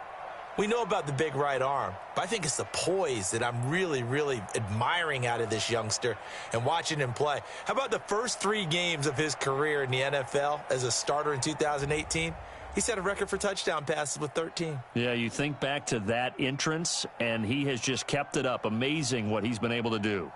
We know about the big right arm, but I think it's the poise that I'm really, really admiring out of this youngster and watching him play. How about the first 3 games of his career in the NFL as a starter in 2018? He set a record for touchdown passes with 13. Yeah, you think back to that entrance, and he has just kept it up. Amazing what he's been able to do.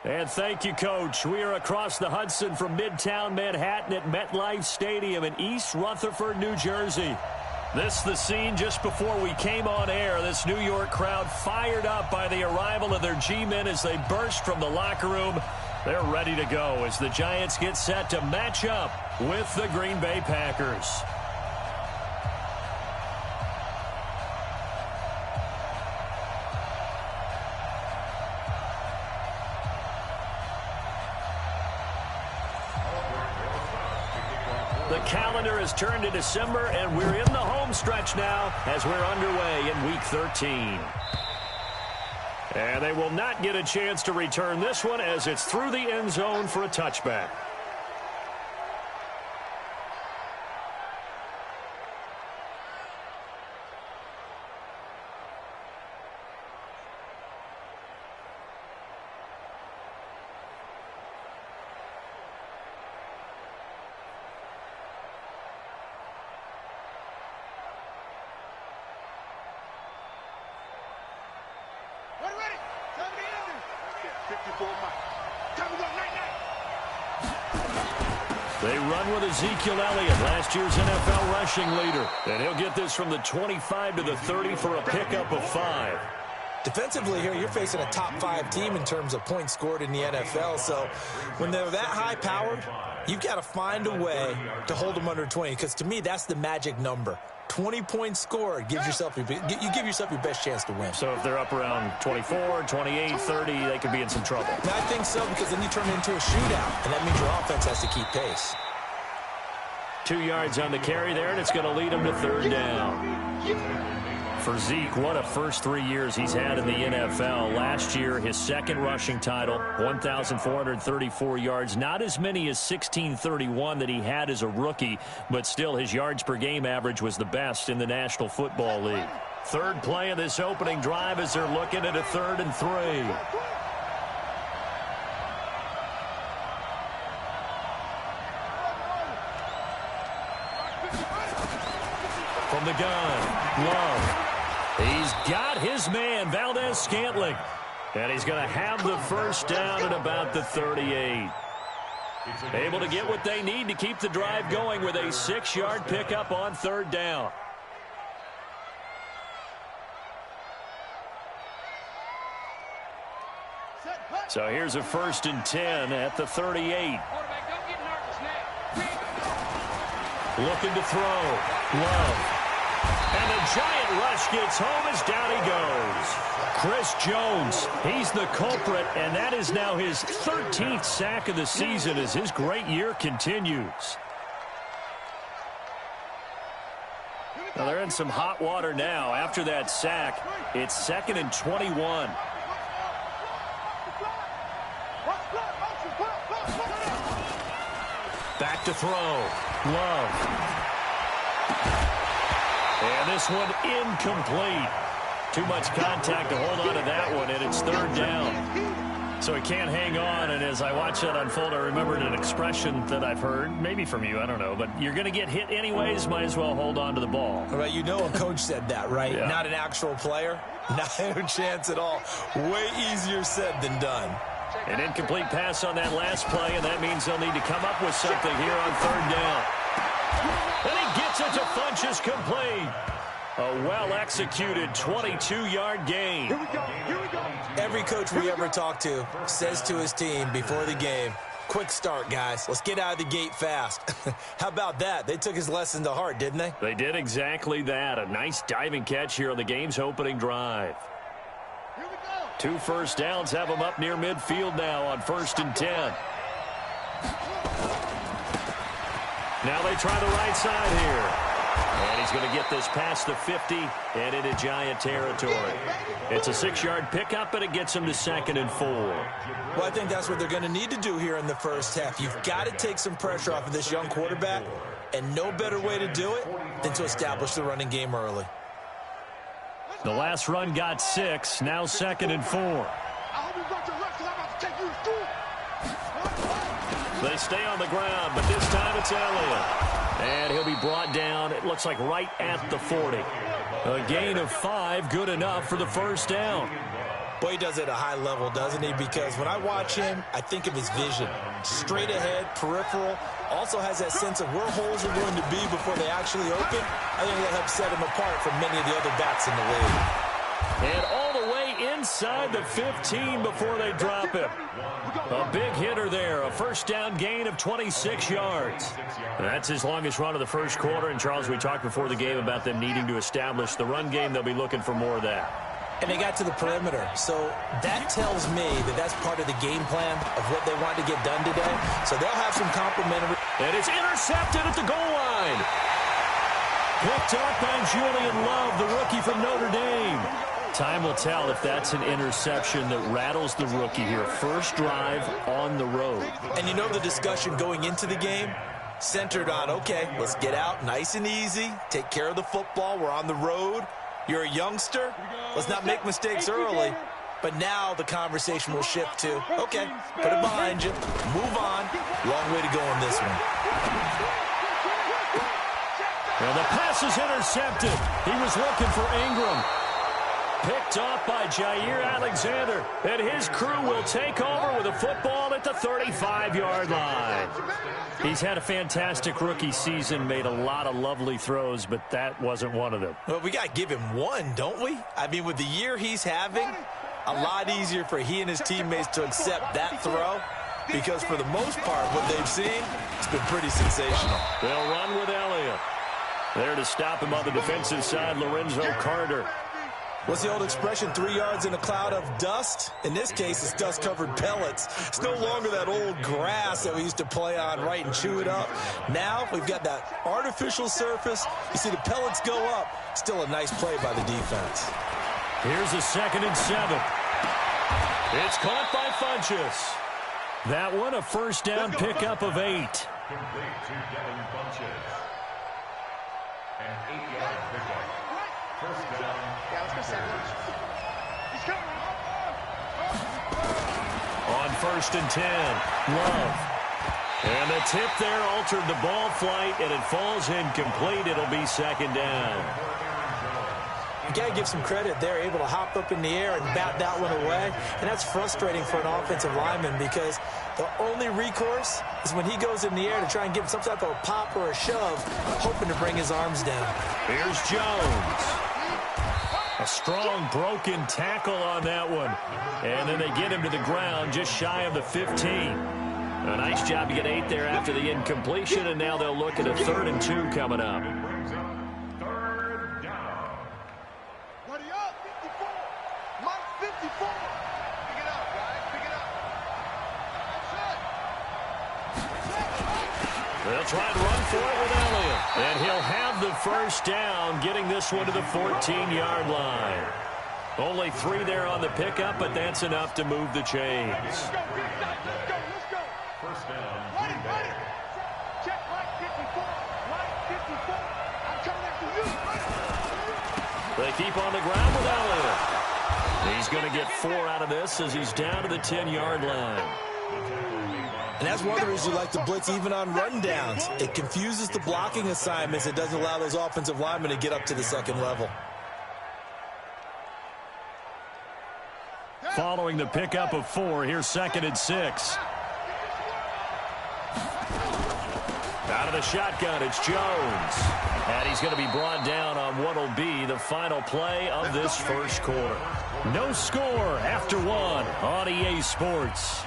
And thank you, Coach. We are across the Hudson from Midtown Manhattan at MetLife Stadium in East Rutherford, New Jersey. This the scene just before we came on air. This New York crowd fired up by the arrival of their G-men as they burst from the locker room. They're ready to go as the Giants get set to match up with the Green Bay Packers. The calendar has turned to December, and we're in the home stretch now as we're underway in Week 13. And they will not get a chance to return this one as it's through the end zone for a touchback. They run with Ezekiel Elliott, last year's NFL rushing leader. And he'll get this from the 25 to the 30 for a pickup of 5. Defensively here, you're facing a top 5 team in terms of points scored in the NFL. So when they're that high-powered, you've got to find a way to hold them under 20. Because to me, that's the magic number. 20 points scored gives yourself you give yourself your best chance to win. So if they're up around 24, 28, 30, they could be in some trouble. And I think so, because then you turn it into a shootout, and that means your offense has to keep pace. 2 yards on the carry there, and it's going to lead them to third down. For Zeke, what a first 3 years he's had in the NFL. Last year, his second rushing title, 1,434 yards. Not as many as 1,631 that he had as a rookie, but still his yards per game average was the best in the National Football League. Third play of this opening drive as they're looking at a 3rd and 3. From the gun, Love. He's got his man, Valdez-Scantling. And he's going to have the first down at about the 38. Able to get what they need to keep the drive going with a 6-yard pickup on 3rd down. So here's a 1st and 10 at the 38. Looking to throw. Love. And the giant rush gets home as down he goes. Chris Jones, he's the culprit, and that is now his 13th sack of the season as his great year continues. Well, they're in some hot water now. After that sack, it's 2nd and 21. Back to throw. Love. And this one incomplete. Too much contact to hold on to that one, and it's 3rd down. So he can't hang on, and as I watch that unfold, I remembered an expression that I've heard, maybe from you, I don't know, but you're going to get hit anyways, might as well hold on to the ball. All right, you know a coach said that, right? Yeah. Not an actual player. No chance at all. Way easier said than done. An incomplete pass on that last play, and that means they'll need to come up with something here on 3rd down. And he gets it to Funchess complete. A well-executed 22-yard gain. Here we go. Here we go. Every coach we ever talk to says to his team before the game, quick start, guys. Let's get out of the gate fast. How about that? They took his lesson to heart, didn't they? They did exactly that. A nice diving catch here on the game's opening drive. Here we go. 2 first downs have them up near midfield now on 1st and 10. Now they try the right side here. And he's going to get this past the 50 and into Giant territory. It's a 6-yard pickup, but it gets him to 2nd and 4. Well, I think that's what they're going to need to do here in the first half. You've got to take some pressure off of this young quarterback, and no better way to do it than to establish the running game early. The last run got 6, now 2nd and 4. I hope you got your left, 'cause I'm about to take you to school. They stay on the ground, but this time it's Elliott. And he'll be brought down, it looks like right at the 40. A gain of 5, good enough for the first down. Boy, he does it at a high level, doesn't he? Because when I watch him, I think of his vision. Straight ahead, peripheral. Also has that sense of where holes are going to be before they actually open. I think that helps set him apart from many of the other backs in the league. And all the way inside the 15 before they drop him. A big hitter there, a first down gain of 26 yards. That's his longest run of the first quarter. And, Charles, we talked before the game about them needing to establish the run game. They'll be looking for more of that. And they got to the perimeter. So that tells me that that's part of the game plan of what they want to get done today. So they'll have some complimentary. And it's intercepted at the goal line. Picked up by Julian Love, the rookie from Notre Dame. Time will tell if that's an interception that rattles the rookie here. First drive on the road. And you know the discussion going into the game centered on, okay, let's get out nice and easy, take care of the football, we're on the road. You're a youngster, let's not make mistakes early. But now the conversation will shift to, okay, put it behind you, move on. Long way to go on this one. Well, the pass is intercepted. He was looking for Ingram. Picked off by Jair Alexander. And his crew will take over with a football at the 35-yard line. He's had a fantastic rookie season, made a lot of lovely throws, but that wasn't one of them. Well, we got to give him one, don't we? I mean, with the year he's having, a lot easier for he and his teammates to accept that throw. Because for the most part, what they've seen, it's been pretty sensational. They'll run with Elliott. There to stop him on the defensive side, Lorenzo Carter. What's the old expression, 3 yards in a cloud of dust? In this case, it's dust-covered pellets. It's no longer that old grass that we used to play on, right, and chew it up. Now we've got that artificial surface. You see the pellets go up. Still a nice play by the defense. Here's a 2nd and 7. It's caught by Funchess. That one, a first down pickup of 8. Complete to Devin Funchess. An 8-yard pickup. First down. Yeah, let's go sandwich. He's coming. On 1st and 10, Love. And the tip there altered the ball flight, and it falls incomplete. It'll be 2nd down. You got to give some credit. They're able to hop up in the air and bat that one away, and that's frustrating for an offensive lineman because the only recourse is when he goes in the air to try and give him some type of a pop or a shove, hoping to bring his arms down. Here's Jones. A strong broken tackle on that one. And then they get him to the ground just shy of the 15. A nice job to get 8 there after the incompletion, and now they'll look at a 3rd and 2 coming up. Third down. Ready up, 54. Mike, 54. Pick it up, guys. Pick it up. They'll try and run for it with Elliott. And he'll have the first down, getting this one to the 14-yard line. Only 3 there on the pickup, but that's enough to move the chains. Let's go, big side. Let's go, let's go. First down. Ready, ready. Check Mike 54. Mike 54. I'm coming after you. They keep on the ground with Elliott. He's going to get 4 out of this as he's down to the 10-yard line. And that's one of the reasons you like to blitz even on rundowns. It confuses the blocking assignments. It doesn't allow those offensive linemen to get up to the second level. Following the pickup of 4, here's 2nd and 6. Out of the shotgun, it's Jones. And he's going to be brought down on what will be the final play of this first quarter. No score after 1 on EA Sports.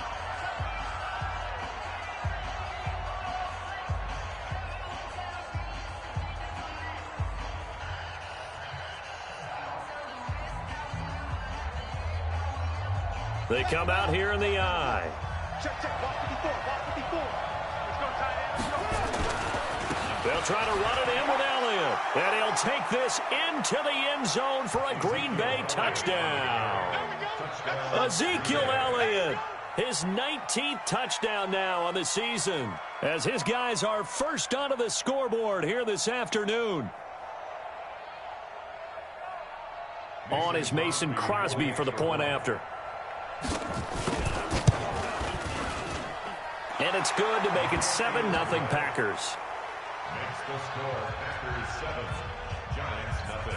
They come out here in the eye. Check, ball 54, ball 54. Let's go, tight end. They'll try to run it in with Elliott. And he'll take this into the end zone for a Green Bay touchdown. Ezekiel Elliott, his 19th touchdown now on the season, as his guys are first onto the scoreboard here this afternoon. On is Mason Crosby for the point after. And it's good to make it 7-0 Packers. Makes the score Packers 7, Giants 0.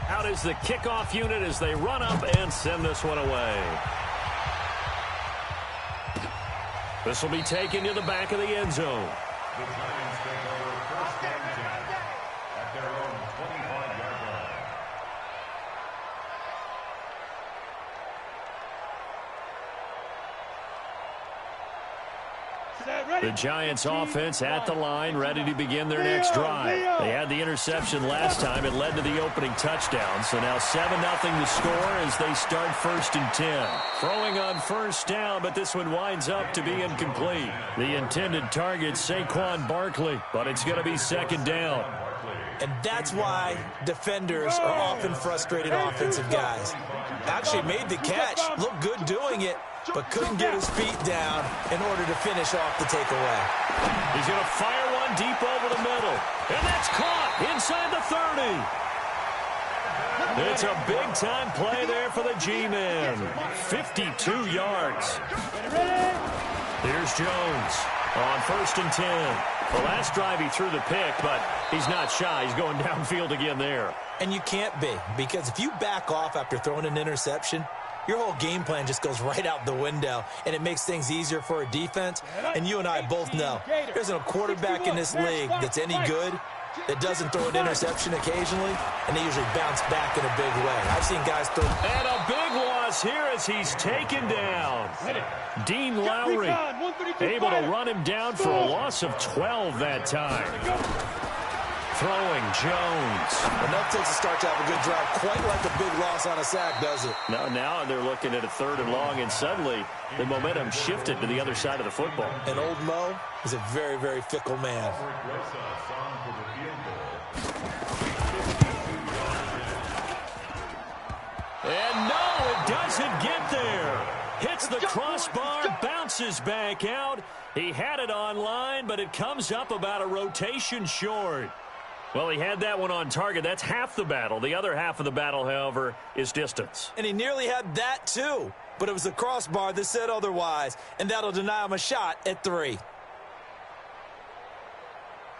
Out is the kickoff unit as they run up and send this one away. This will be taken to the back of the end zone. The Giants take over first and 10 at their own 25-yard line. The Giants offense at the line, ready to begin their next drive. They had the interception last time. It led to the opening touchdown. So now 7-0 the score as they start 1st and 10. Throwing on first down, but this one winds up to be incomplete. The intended target, Saquon Barkley, but it's going to be 2nd down. And that's why defenders are often frustrated offensive guys. Actually made the catch, looked good doing it, but couldn't get his feet down in order to finish off the takeaway. He's going to fire one deep over the middle. And that's caught inside the 30. It's a big-time play there for the G-Men. 52 yards. Here's Jones on 1st and 10. The last drive he threw the pick, but he's not shy. He's going downfield again there. And you can't be, because if you back off after throwing an interception, your whole game plan just goes right out the window, and it makes things easier for a defense. And you and I both know there's a quarterback in this league that's any good that doesn't throw an interception occasionally, and they usually bounce back in a big way. I've seen guys throw. And a big loss here as he's taken down. Dean Lowry able to run him down for a loss of 12 that time. Throwing Jones. Enough takes to start to have a good drive. Quite like a big loss on a sack, does it? Now they're looking at a 3rd and long, and suddenly the momentum shifted to the other side of the football. And old Mo is a very, very fickle man. And no, it doesn't get there. Hits the crossbar, bounces back out. He had it on line, but it comes up about a rotation short. Well, he had that one on target. That's half the battle. The other half of the battle, however, is distance. And he nearly had that, too. But it was the crossbar that said otherwise, and that'll deny him a shot at 3.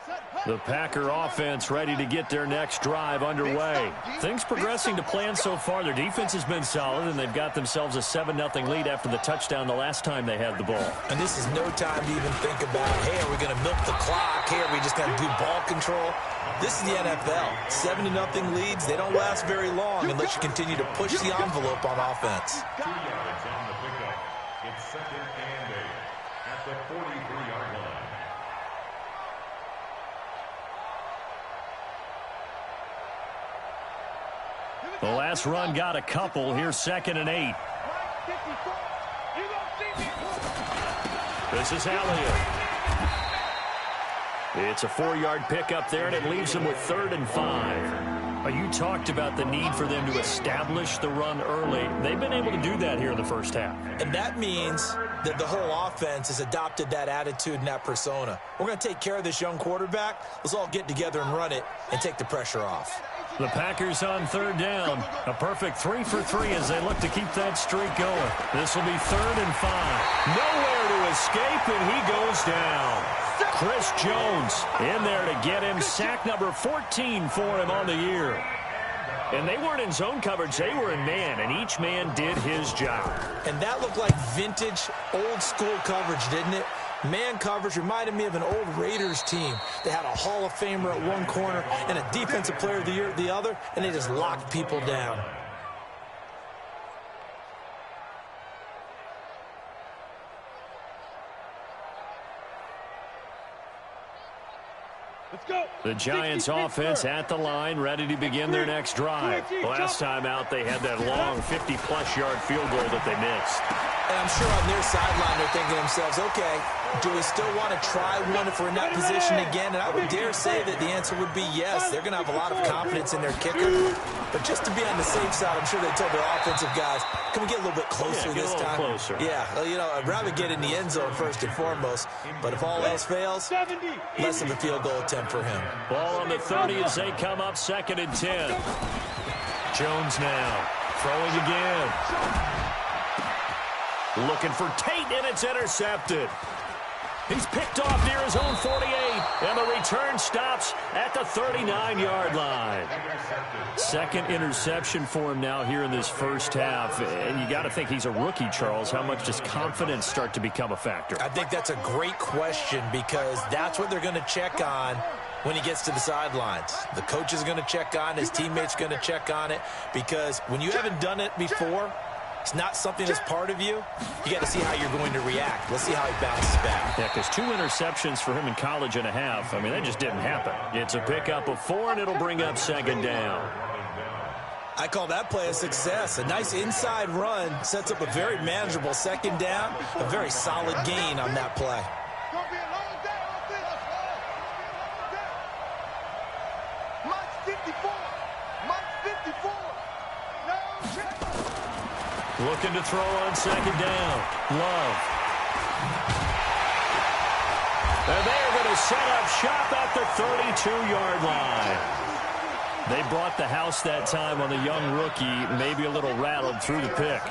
Set, The Packer offense ready to get their next drive underway. Things progressing to plan so far. Their defense has been solid, and they've got themselves a 7-0 lead after the touchdown the last time they had the ball. And this is no time to even think about, hey, are we going to milk the clock? Hey, are we just going to do ball control? This is the NFL. 7-0 leads, they don't last very long unless you continue to push the envelope on offense. 2 yards on the pickup. It's 2nd and 8 at the 43-yard line. The last run got a couple. Here's 2nd and 8. This is Elliott. It's a 4-yard pickup there, and it leaves them with 3rd and 5. You talked about the need for them to establish the run early. They've been able to do that here in the first half. And that means that the whole offense has adopted that attitude and that persona. We're going to take care of this young quarterback. Let's all get together and run it and take the pressure off. The Packers on 3rd down. A perfect 3 for 3 as they look to keep that streak going. This will be 3rd and 5. Nowhere to escape, and he goes down. Chris Jones in there to get him. Sack number 14 for him on the year. And they weren't in zone coverage. They were in man, and each man did his job. And that looked like vintage, old-school coverage, didn't it? Man coverage reminded me of an old Raiders team. They had a Hall of Famer at one corner and a Defensive Player of the Year at the other, and they just locked people down. Let's go. The Giants offense at the line, ready to begin their next drive. Last time out, they had that long 50-plus yard field goal that they missed. And I'm sure on their sideline they're thinking to themselves, okay, do we still want to try one if we're in that position again? And I would dare say that the answer would be yes. They're going to have a lot of confidence in their kicker. But just to be on the safe side, I'm sure they told their offensive guys, can we get a little bit closer this time? Closer. Yeah, well, you know, I'd rather get in the end zone first and foremost. But if all else fails, less of a field goal attempt for him. Ball on the 30 as they come up 2nd and 10. Jones now throwing again. Looking for Tate, and it's intercepted. He's picked off near his own 48, and the return stops at the 39-yard line. 2nd interception for him now here in this first half. And you got to think he's a rookie, Charles. How much does confidence start to become a factor? I think that's a great question because that's what they're going to check on when he gets to the sidelines. The coach is going to check on, his teammates going to check on it, because when you haven't done it before, it's not something that's part of you. You got to see how you're going to react. Let's see how he bounces back. Yeah, because 2 interceptions for him in college and a half. I mean, that just didn't happen. It's a pickup of 4, and it'll bring up 2nd down. I call that play a success. A nice inside run sets up a very manageable 2nd down. A very solid gain on that play. Gonna be a long day on this. Mike's 54. Mike's 54. No check. Looking to throw on 2nd down. Love. And they are going to set up shop at the 32-yard line. They brought the house that time on the young rookie, maybe a little rattled through the pick.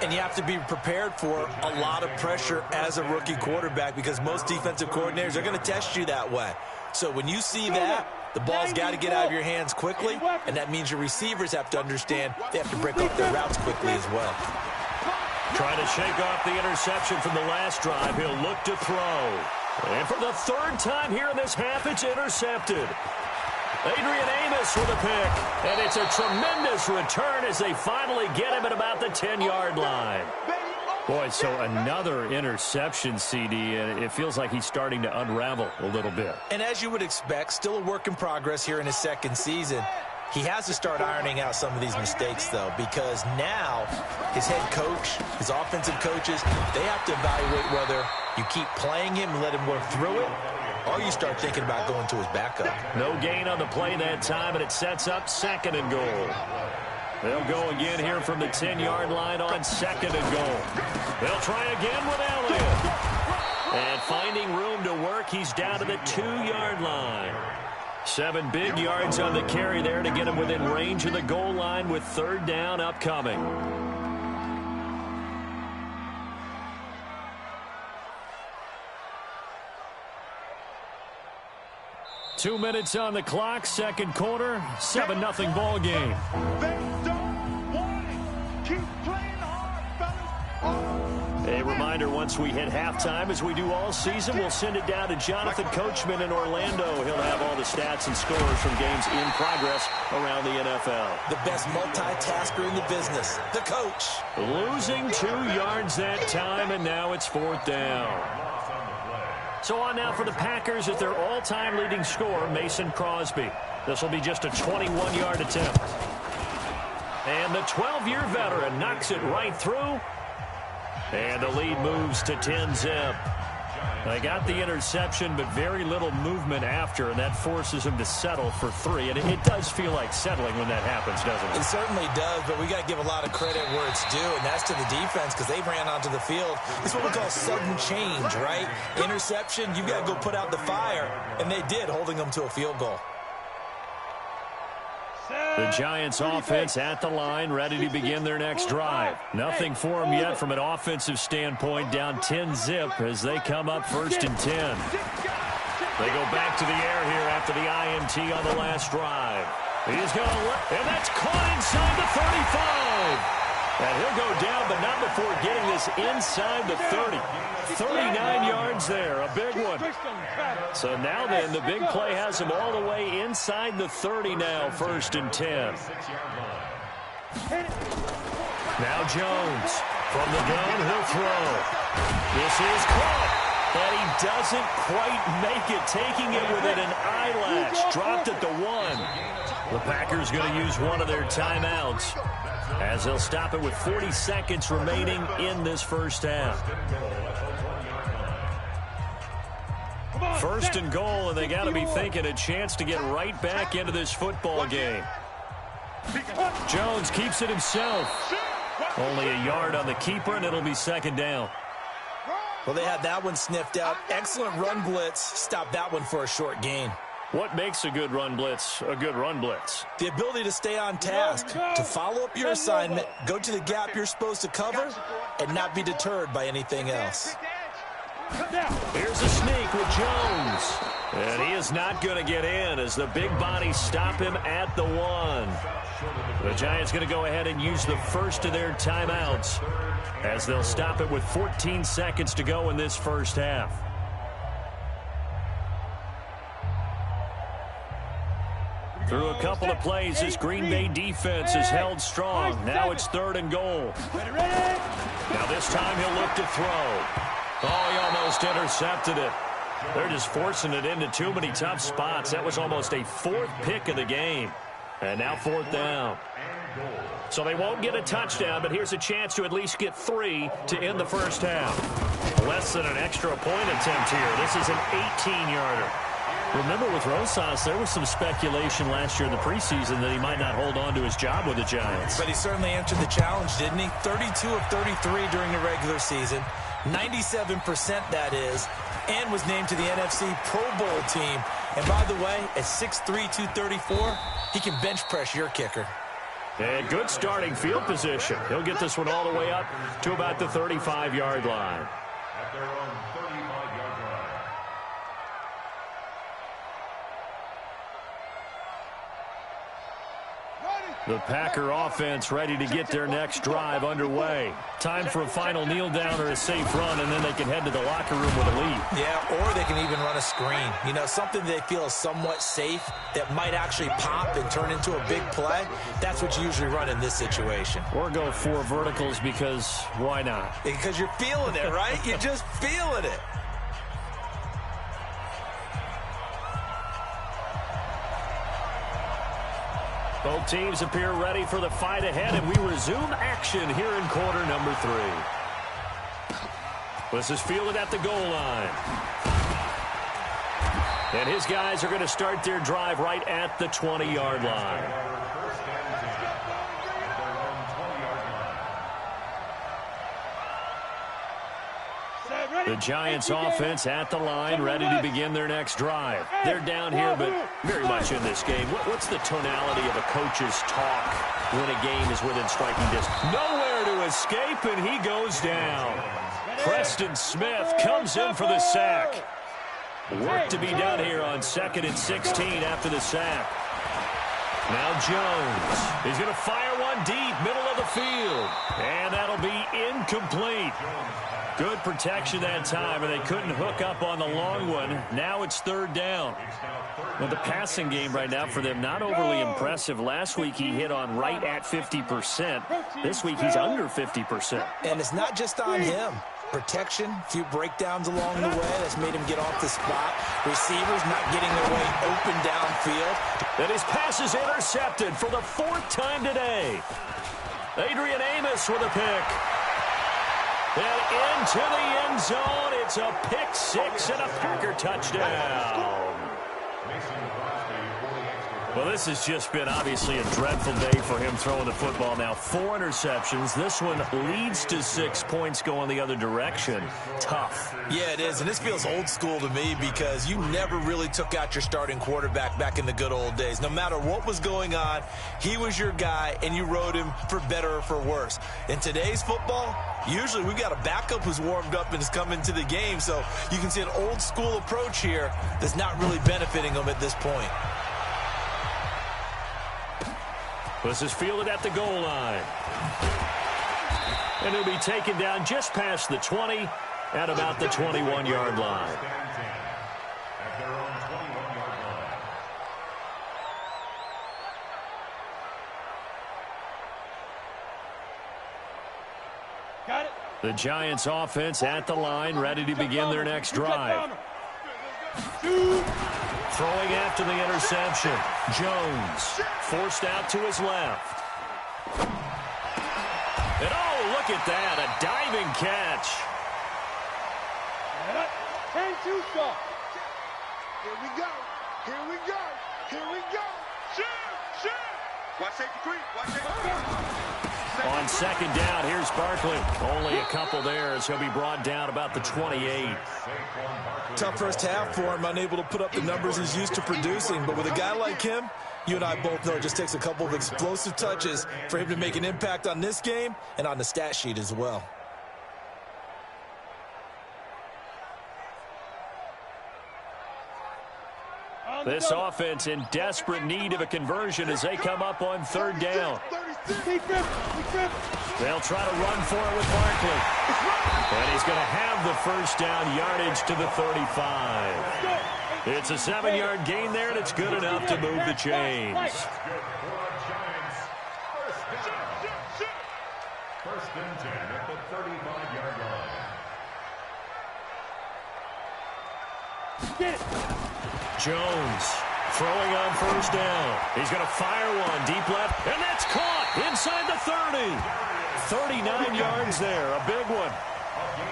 And you have to be prepared for a lot of pressure as a rookie quarterback because most defensive coordinators are going to test you that way. So when you see that, the ball's got to get out of your hands quickly, and that means your receivers have to understand they have to break up their routes quickly as well. Trying to shake off the interception from the last drive. He'll look to throw. And for the 3rd time here in this half, it's intercepted. Adrian Amos with a pick, and it's a tremendous return as they finally get him at about the 10-yard line. Boy, so another interception, CD, and it feels like he's starting to unravel a little bit. And as you would expect, still a work in progress here in his 2nd season. He has to start ironing out some of these mistakes, though, because now his head coach, his offensive coaches, they have to evaluate whether you keep playing him and let him work through it, or you start thinking about going to his backup. No gain on the play that time, and it sets up 2nd and goal. They'll go again here from the 10-yard line on 2nd and goal. They'll try again with Elliott. And finding room to work, he's down to the 2-yard line. 7 big yards on the carry there to get him within range of the goal line with 3rd down upcoming. 2 minutes on the clock, second quarter, 7-0 ball game. They don't want it. Keep playing hard, fellas. A reminder, once we hit halftime, as we do all season, we'll send it down to Jonathan Coachman in Orlando. He'll have all the stats and scores from games in progress around the NFL. The best multitasker in the business, the coach. Losing 2 yards that time, and now it's 4th down. So on now for the Packers is their all-time leading scorer, Mason Crosby. This will be just a 21-yard attempt. And the 12-year veteran knocks it right through. And the lead moves to 10-zip. They got the interception, but very little movement after, and that forces him to settle for 3. And it does feel like settling when that happens, doesn't it? It certainly does, but we got to give a lot of credit where it's due, and that's to the defense because they ran onto the field. It's what we call sudden change, right? Interception, you got to go put out the fire, and they did, holding them to a field goal. The Giants offense at the line, ready to begin their next drive. Nothing for them yet from an offensive standpoint, down 10-zip as they come up 1st and 10. They go back to the air here after the INT on the last drive. He's going to, and that's caught inside the 35. And he'll go down, but not before getting this inside the 30. 39 yards there, a big one. So now then, the big play has him all the way inside the 30 now, 1st and 10. Now Jones from the gun, he'll throw. This is caught, and he doesn't quite make it, taking it within an eyelash. Dropped at the 1. The Packers going to use one of their timeouts, as they'll stop it with 40 seconds remaining in this first half. 1st and goal, and they got to be thinking a chance to get right back into this football game. Jones keeps it himself. Only a yard on the keeper, and it'll be 2nd down. Well, they had that one sniffed out. Excellent run blitz. Stop that one for a short gain. What makes a good run blitz a good run blitz? The ability to stay on task, to follow up your assignment, go to the gap you're supposed to cover, and not be deterred by anything else. Here's a sneak with Jones. And he is not going to get in as the big bodies stop him at the 1. The Giants going to go ahead and use the first of their timeouts as they'll stop it with 14 seconds to go in this first half. Through a couple of plays, this Green Bay defense is held strong. Now it's 3rd and goal. Now this time he'll look to throw. Oh, he almost intercepted it. They're just forcing it into too many tough spots. That was almost a 4th pick of the game. And now 4th down. So they won't get a touchdown, but here's a chance to at least get 3 to end the first half. Less than an extra point attempt here. This is an 18-yarder. Remember, with Rosas, there was some speculation last year in the preseason that he might not hold on to his job with the Giants. But he certainly answered the challenge, didn't he? 32 of 33 during the regular season. 97% that is, and was named to the NFC Pro Bowl team. And by the way, at 6'3", 234, he can bench press your kicker. And good starting field position. He'll get this one all the way up to about the 35-yard line. At their own 35-yard line. The Packer offense ready to get their next drive underway. Time for a final kneel down or a safe run, and then they can head to the locker room with a lead. Yeah, or they can even run a screen. You know, something they feel is somewhat safe that might actually pop and turn into a big play. That's what you usually run in this situation. Or go 4 verticals because why not? Because you're feeling it, right? You're just feeling it. Both teams appear ready for the fight ahead, and we resume action here in quarter number 3. This is fielded at the goal line. And his guys are going to start their drive right at the 20-yard line. The Giants offense at the line, ready to begin their next drive. They're down here, but very much in this game. What's the tonality of a coach's talk when a game is within striking distance? Nowhere to escape, and he goes down. Preston Smith comes in for the sack. Work to be done here on 2nd and 16 after the sack. Now Jones. He's going to fire one deep, middle of the field. And that'll be incomplete. Good protection that time, and they couldn't hook up on the long one. Now it's 3rd down. Well, the passing game right now for them, not overly impressive. Last week he hit on right at 50%. This week he's under 50%. And it's not just on him. Protection, a few breakdowns along the way. That's made him get off the spot. Receivers not getting their way open downfield. And his pass is intercepted for the 4th time today. Adrian Amos with a pick. And into the end zone. It's a pick 6 and a Packer touchdown. Well, this has just been obviously a dreadful day for him throwing the football. Now 4 interceptions. This one leads to 6 points going the other direction. Tough. Yeah, it is. And this feels old school to me because you never really took out your starting quarterback back in the good old days. No matter what was going on, he was your guy, and you rode him for better or for worse. In today's football, usually we've got a backup who's warmed up and has come into the game. So you can see an old school approach here that's not really benefiting him at this point. This is fielded at the goal line. And he'll be taken down just past the 20 at about the 21-yard line. At their own 21-yard line. Got it. The Giants offense at the line, ready to begin their next drive. Throwing after the interception. Jones forced out to his left. And oh, look at that, a diving catch. And 2 stop. Here we go. Here we go. Here we go. Shoot! Watch safety creep. Watch safety creep. On 2nd down, here's Barkley. Only a couple there as he'll be brought down about the 28. Tough first half for him, unable to put up the numbers he's used to producing. But with a guy like him, you and I both know it just takes a couple of explosive touches for him to make an impact on this game and on the stat sheet as well. This offense in desperate need of a conversion as they come up on 3rd down. They'll try to run for it with Barkley. And he's going to have the 1st down, yardage to the 35. It's a 7-yard gain there, and it's good enough to move the chains. First and 10 at the 35-yard line. Get it. Jones throwing on 1st down. He's going to fire one deep left, and that's caught inside the 30. 39 yards there, a big one.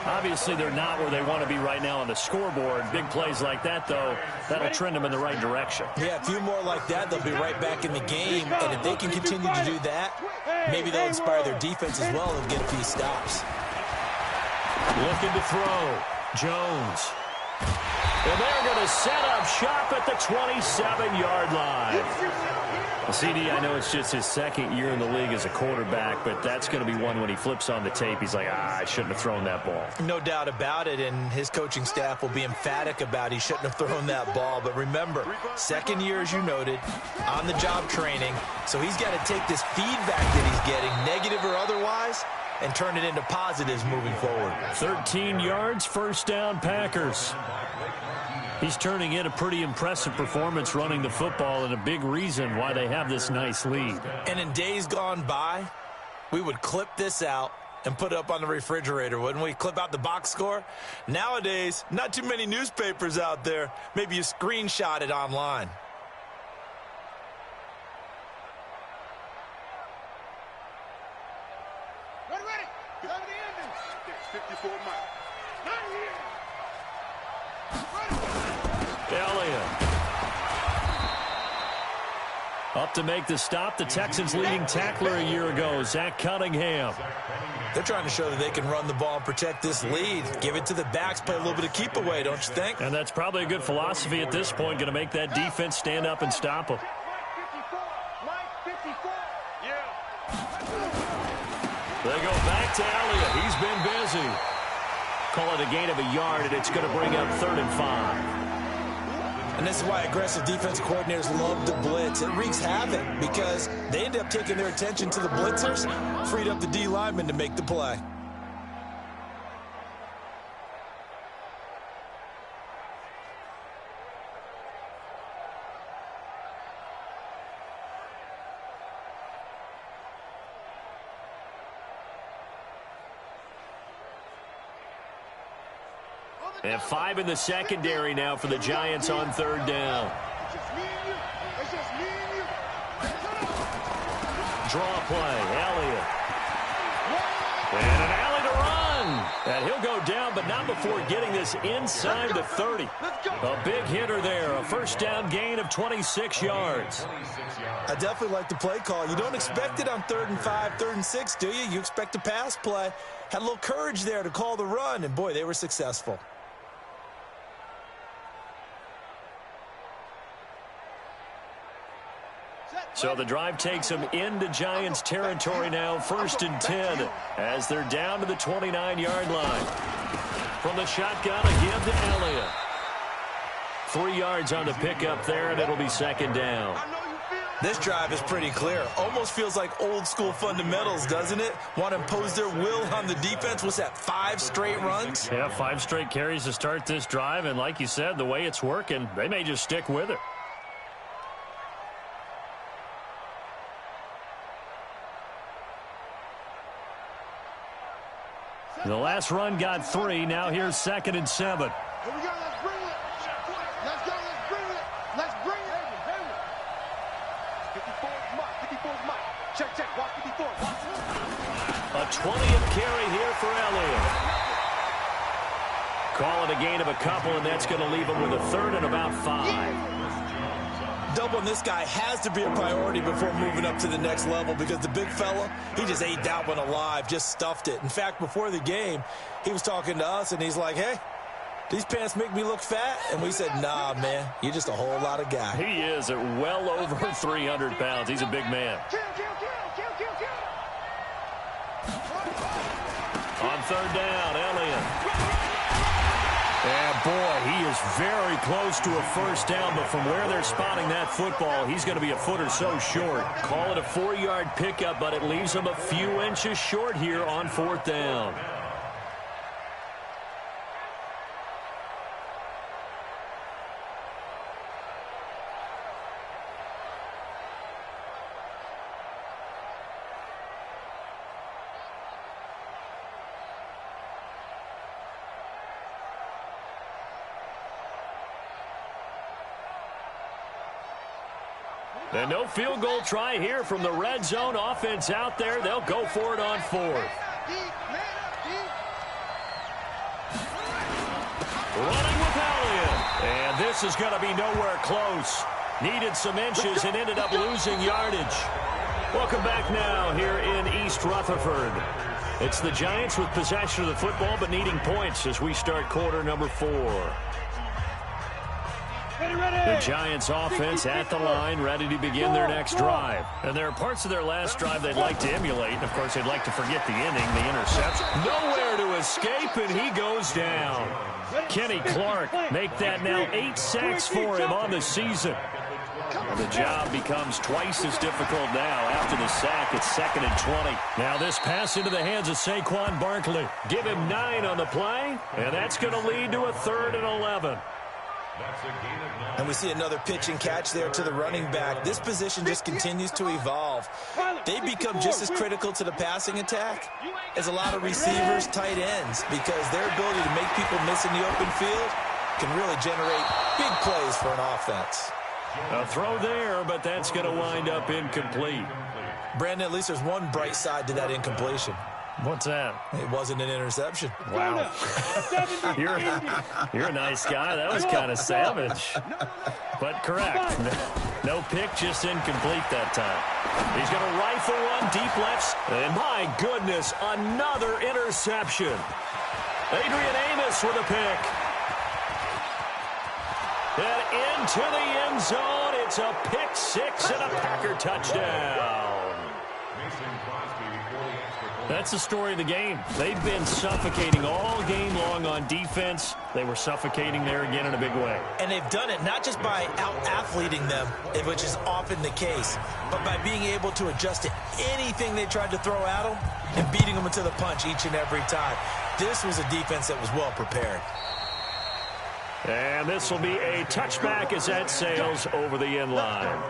Obviously, they're not where they want to be right now on the scoreboard. Big plays like that, though, that'll trend them in the right direction. Yeah, a few more like that, they'll be right back in the game. And if they can continue to do that, maybe they'll inspire their defense as well and get a few stops. Looking to throw. Jones. And they're going to set up shop at the 27-yard line. Well, CD, I know it's just his 2nd year in the league as a quarterback, but that's going to be one when he flips on the tape. He's like, I shouldn't have thrown that ball. No doubt about it, and his coaching staff will be emphatic about he shouldn't have thrown that ball. But remember, 2nd year, as you noted, on-the-job training, so he's got to take this feedback that he's getting, negative or otherwise, and turn it into positives moving forward. 13 yards, 1st down, Packers. He's turning in a pretty impressive performance running the football, and a big reason why they have this nice lead. And in days gone by, we would clip this out and put it up on the refrigerator, wouldn't we? Clip out the box score. Nowadays, not too many newspapers out there. Maybe you screenshot it online. Ready. Come to the ending. 54 miles. Not here. Elliott. Up to make the stop, the Texans' leading tackler a year ago, Zach Cunningham. They're trying to show that they can run the ball and protect this lead. Give it to the backs, play a little bit of keep away, don't you think? And that's probably a good philosophy at this point, going to make that defense stand up and stop them. They go back to Elliott. He's been busy. Call it a gain of a yard, and it's going to bring up 3rd and 5. And this is why aggressive defense coordinators love to blitz. It wreaks havoc because they end up taking their attention to the blitzers, freed up the D lineman to make the play. And 5 in the secondary now for the Giants on third down. It's just me and you. It's just me and you. Draw play, Elliott. And an alley to run. And he'll go down, but not before getting this inside the 30. A big hitter there. A first down gain of 26 yards. I definitely like the play call. You don't expect it on 3rd and 5, 3rd and 6, do you? You expect a pass play. Had a little courage there to call the run, and boy, they were successful. So the drive takes them into Giants territory now, 1st and 10, as they're down to the 29-yard line. From the shotgun, again to Elliott. 3 yards on the pickup there, and it'll be 2nd down. This drive is pretty clear. Almost feels like old-school fundamentals, doesn't it? Want to impose their will on the defense. What's that, 5 straight runs? Yeah, 5 straight carries to start this drive, and like you said, the way it's working, they may just stick with it. The last run got 3. Now here's 2nd and 7. Here we go. Let's bring it. Let's go. Let's bring it. Let's bring it. 54 is mine. 54 is mine. Check, check. Watch 54. Watch. A 20th carry here for Elliott. Call it a gain of a couple, and that's going to leave him with a 3rd and about 5. Doubling this guy has to be a priority before moving up to the next level because the big fella, he just ate that one alive, just stuffed it. In fact, before the game, he was talking to us, and he's like, hey, these pants make me look fat? And we said, nah, man, you're just a whole lot of guy. He is at well over 300 pounds. He's a big man. On 3rd down, Elliott. And boy, he is very close to a first down, but from where they're spotting that football, he's going to be a foot or so short. Call it a 4-yard pickup, but it leaves him a few inches short here on 4th down. And no field goal try here from the red zone offense out there. They'll go for it on 4th. Running with Elliott. And this is going to be nowhere close. Needed some inches and ended up losing yardage. Welcome back now here in East Rutherford. It's the Giants with possession of the football but needing points as we start quarter number 4. The Giants offense at the line, ready to begin their next drive. And there are parts of their last drive they'd like to emulate. And, of course, they'd like to forget the inning, the interception. Nowhere to escape, and he goes down. Kenny Clark make that now 8 sacks for him on the season. And the job becomes twice as difficult now after the sack. It's 2nd and 20. Now this pass into the hands of Saquon Barkley. Give him 9 on the play, and that's going to lead to a 3rd and 11. And we see another pitch and catch there to the running back. This position just continues to evolve. They become just as critical to the passing attack as a lot of receivers, tight ends, because their ability to make people miss in the open field can really generate big plays for an offense. A throw there, but that's going to wind up incomplete. Brandon, at least there's one bright side to that incompletion. What's that? It wasn't an interception. Wow. You're a nice guy. That was kind of savage. But correct. No pick, just incomplete that time. He's going to rifle one deep left. And my goodness, another interception. Adrian Amos with a pick. And into the end zone. It's a pick 6 and a Packer touchdown. That's the story of the game. They've been suffocating all game long on defense. They were suffocating there again in a big way. And they've done it not just by out-athleting them, which is often the case, but by being able to adjust to anything they tried to throw at them and beating them into the punch each and every time. This was a defense that was well prepared. And this will be a touchback as that sails over the end line.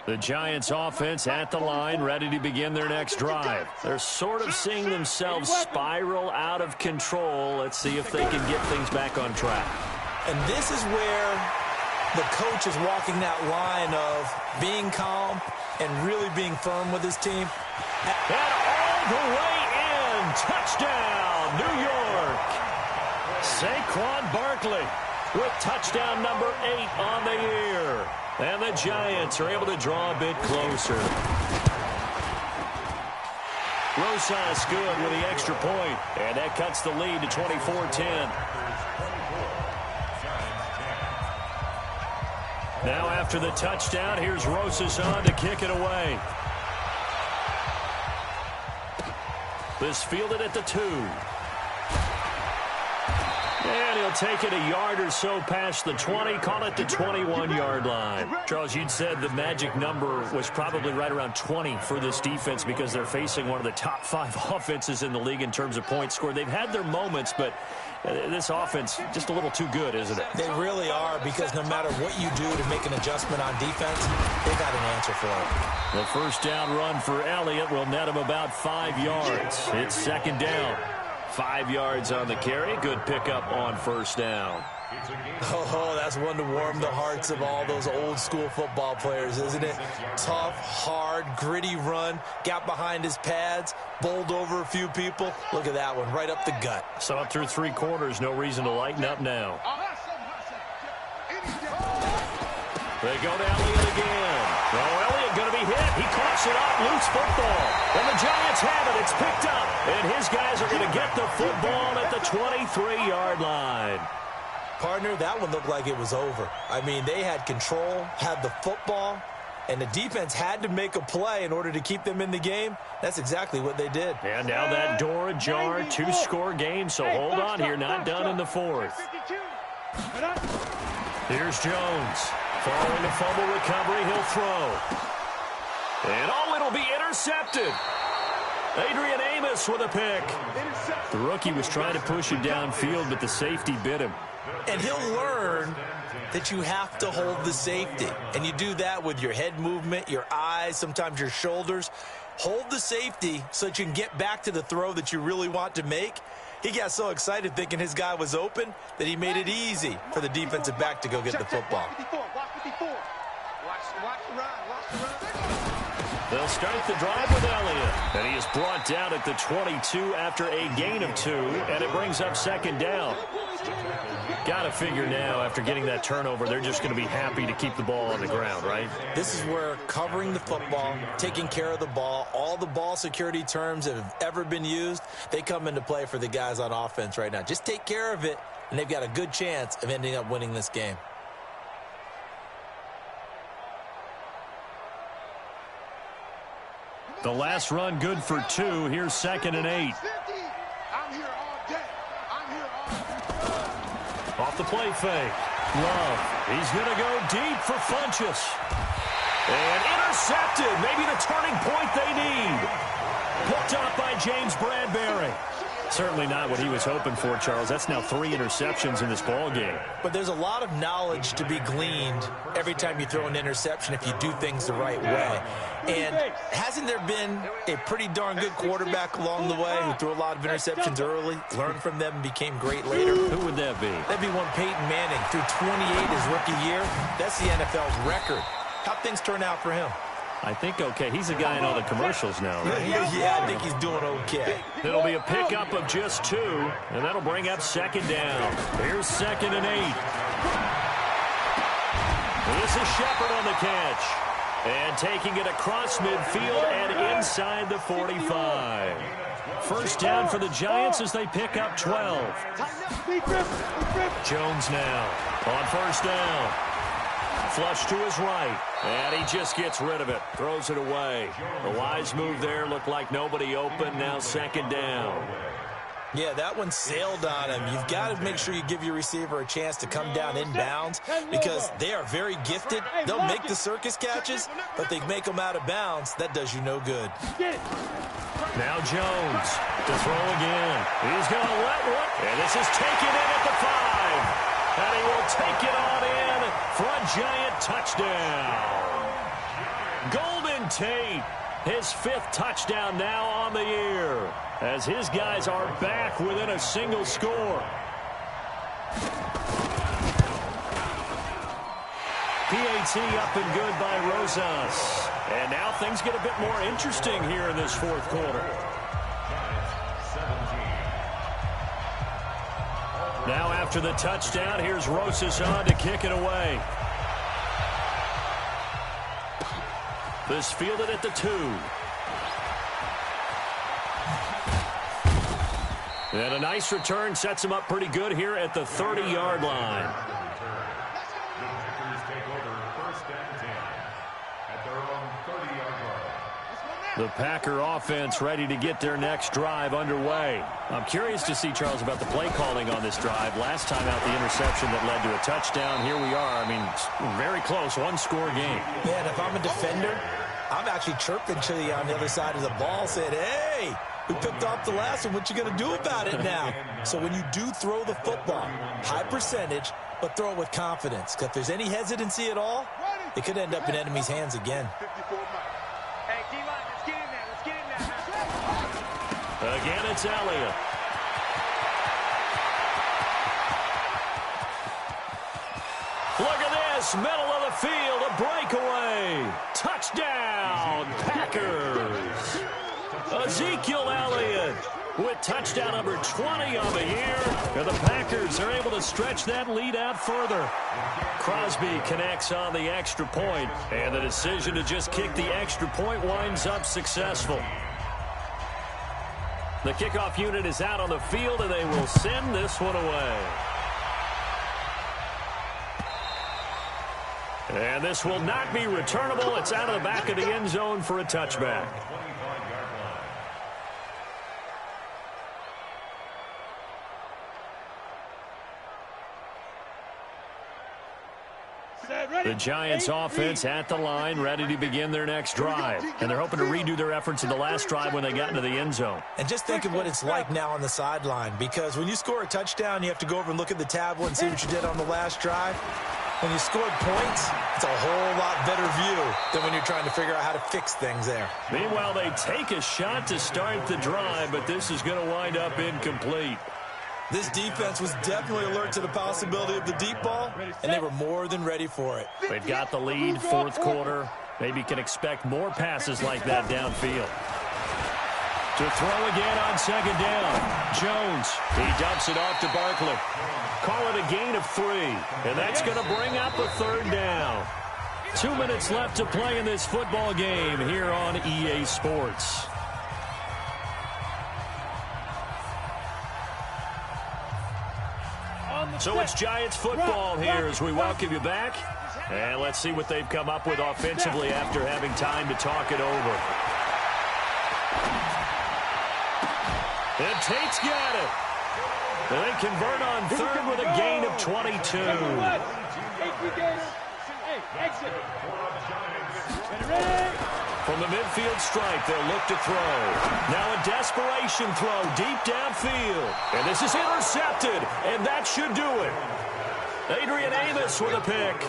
The Giants offense at the line, ready to begin their next drive. They're sort of seeing themselves spiral out of control. Let's see if they can get things back on track. And this is where the coach is walking that line of being calm and really being firm with his team. And all the way in, touchdown, New York. Saquon Barkley with touchdown number 8 on the year. And the Giants are able to draw a bit closer. Rosas good with the extra point, and that cuts the lead to 24-10. Now after the touchdown, here's Rosas on to kick it away. This fielded at the 2. And he'll take it a yard or so past the 20, call it the 21-yard line. Charles, you'd said the magic number was probably right around 20 for this defense because they're facing one of the top 5 offenses in the league in terms of points scored. They've had their moments, but this offense just a little too good, isn't it? They really are, because no matter what you do to make an adjustment on defense, they got an answer for it. The first down run for Elliott will net him about 5 yards. It's second down. 5 yards on the carry. Good pickup on first down. Oh, that's one to warm the hearts of all those old school football players, isn't it? Tough, hard, gritty run. Got behind his pads, bowled over a few people. Look at that one, right up the gut. Saw it through 3 quarters. No reason to lighten up now. They go to Elliott again. Oh, Elliott going to be hit. He coughs it up. Loose football. And the Giants have it. It's picked up. And his guys are going to get the football at the 23-yard line. Partner, that one looked like it was over. I mean, they had control, had the football, and the defense had to make a play in order to keep them in the game. That's exactly what they did. And now that door ajar, 2-score game, so hold on here. Not done in the 4th. Here's Jones. Following the fumble recovery, he'll throw. And it'll be intercepted. Adrian Amos with a pick. The rookie was trying to push it downfield, but the safety bit him. And he'll learn that you have to hold the safety. And you do that with your head movement, your eyes, sometimes your shoulders. Hold the safety so that you can get back to the throw that you really want to make. He got so excited thinking his guy was open that he made it easy for the defensive back to go get the football. They'll start the drive with Elliott. And he is brought down at the 22 after a gain of 2, and it brings up second down. Got to figure now, after getting that turnover, they're just going to be happy to keep the ball on the ground, right? This is where covering the football, taking care of the ball, all the ball security terms that have ever been used, they come into play for the guys on offense right now. Just take care of it, and they've got a good chance of ending up winning this game. The last run good for 2. Here's 2nd and 8. Off the play fake. Love. He's going to go deep for Funchess. And intercepted. Maybe the turning point they need. Picked up by James Bradbury. Certainly not what he was hoping for, Charles. That's now 3 interceptions in this ball game. But there's a lot of knowledge to be gleaned every time you throw an interception if you do things the right way. And hasn't there been a pretty darn good quarterback along the way who threw a lot of interceptions early, learned from them, and became great later? Who would that be? That'd be one Peyton Manning. Threw 28 his rookie year. That's the NFL's record. How'd things turn out for him? I think okay. He's a guy in all the commercials now, right? Yeah, I think he's doing okay. It'll be a pickup of just 2, and that'll bring up second down. Here's 2nd and 8. This is Shepard on the catch. And taking it across midfield and inside the 45. First down for the Giants as they pick up 12. Jones now on first down. Flush to his right. And he just gets rid of it. Throws it away. The wise move there. Looked like nobody open. Now second down. Yeah, that one sailed on him. You've got to make sure you give your receiver a chance to come down inbounds because they are very gifted. They'll make the circus catches, but they make them out of bounds. That does you no good. Now Jones to throw again. He's going to let one. And this is taken in at the 5. And he will take it on in for a Giant touchdown. Golden Tate, his 5th touchdown now on the year, as his guys are back within a single score. PAT up and good by Rosas. And now things get a bit more interesting here in this fourth quarter. Now after the touchdown, here's Rosas on to kick it away. This fielded at the 2. And a nice return sets him up pretty good here at the 30-yard line. The Packers take over first and 10 at their own 30-yard line. The Packer offense ready to get their next drive underway. I'm curious to see, Charles, about the play calling on this drive. Last time out, the interception that led to a touchdown. Here we are. I mean, very close, one-score game. Yeah, and if I'm a defender, I'm actually chirping to you on the other side of the ball, saying, hey, we picked off the last one. What you going to do about it now? So when you do throw the football, high percentage, but throw it with confidence. Because if there's any hesitancy at all, it could end up in enemy's hands again. Hey, D-line, let's get in there. Let's get in there. Again, it's Elliott. Look at this, middle of the field, a breakaway. Touchdown, Packers. Ezekiel Elliott with touchdown number 20 on the year. And the Packers are able to stretch that lead out further. Crosby connects on the extra point, and the decision to just kick the extra point winds up successful. The kickoff unit is out on the field, and they will send this one away. And this will not be returnable. It's out of the back of the end zone for a touchback. The Giants offense at the line, ready to begin their next drive. And they're hoping to redo their efforts in the last drive when they got into the end zone. And just think of what it's like now on the sideline, because when you score a touchdown, you have to go over and look at the tablet and see what you did on the last drive. When you scored points, it's a whole lot better view than when you're trying to figure out how to fix things there. Meanwhile, they take a shot to start the drive, but this is going to wind up incomplete. This defense was definitely alert to the possibility of the deep ball, and they were more than ready for it. They've got the lead, fourth quarter. Maybe can expect more passes like that downfield. To throw again on second down. Jones, he dumps it off to Barkley. Call it a gain of 3, and that's going to bring up a third down. 2 minutes left to play in this football game here on EA Sports. So it's Giants football here as we welcome you back. And let's see what they've come up with offensively after having time to talk it over. And Tate's got it. And they convert on third with a gain of 22. From the midfield stripe, they'll look to throw. Now a desperation throw deep downfield. And this is intercepted, and that should do it. Adrian Amos with a pick.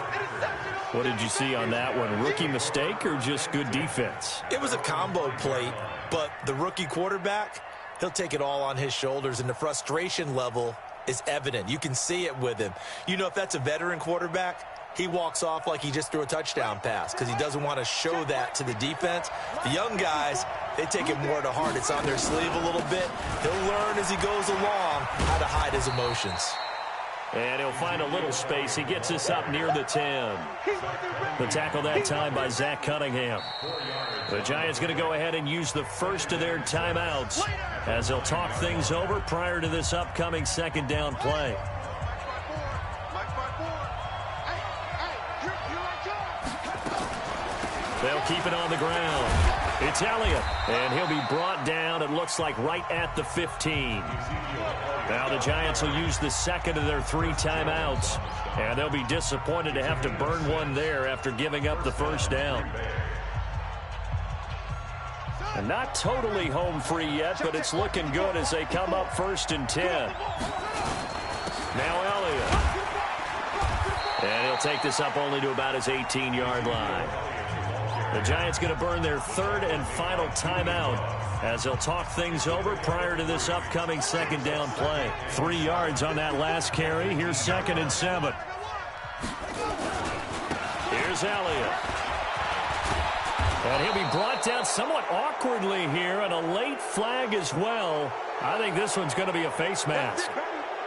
What did you see on that one? Rookie mistake or just good defense? It was a combo plate, but the rookie quarterback, he'll take it all on his shoulders, and the frustration level is evident. You can see it with him. You know, if that's a veteran quarterback, he walks off like he just threw a touchdown pass because he doesn't want to show that to the defense. The young guys, they take it more to heart. It's on their sleeve a little bit. He'll learn as he goes along how to hide his emotions. And he'll find a little space. He gets us up near the 10. The tackle that time by Zach Cunningham. The Giants going to go ahead and use the first of their timeouts as they'll talk things over prior to this upcoming second down play. They'll keep it on the ground. It's Elliott, and he'll be brought down, it looks like, right at the 15. Now the Giants will use the second of their 3 timeouts, and they'll be disappointed to have to burn one there after giving up the first down. And not totally home free yet, but it's looking good as they come up 1st and 10. Now Elliott. And he'll take this up only to about his 18-yard line. The Giants going to burn their 3rd and final timeout as they'll talk things over prior to this upcoming second down play. 3 yards on that last carry. Here's 2nd and 7. Here's Elliott. And he'll be brought down somewhat awkwardly here, and a late flag as well. I think this one's going to be a face mask.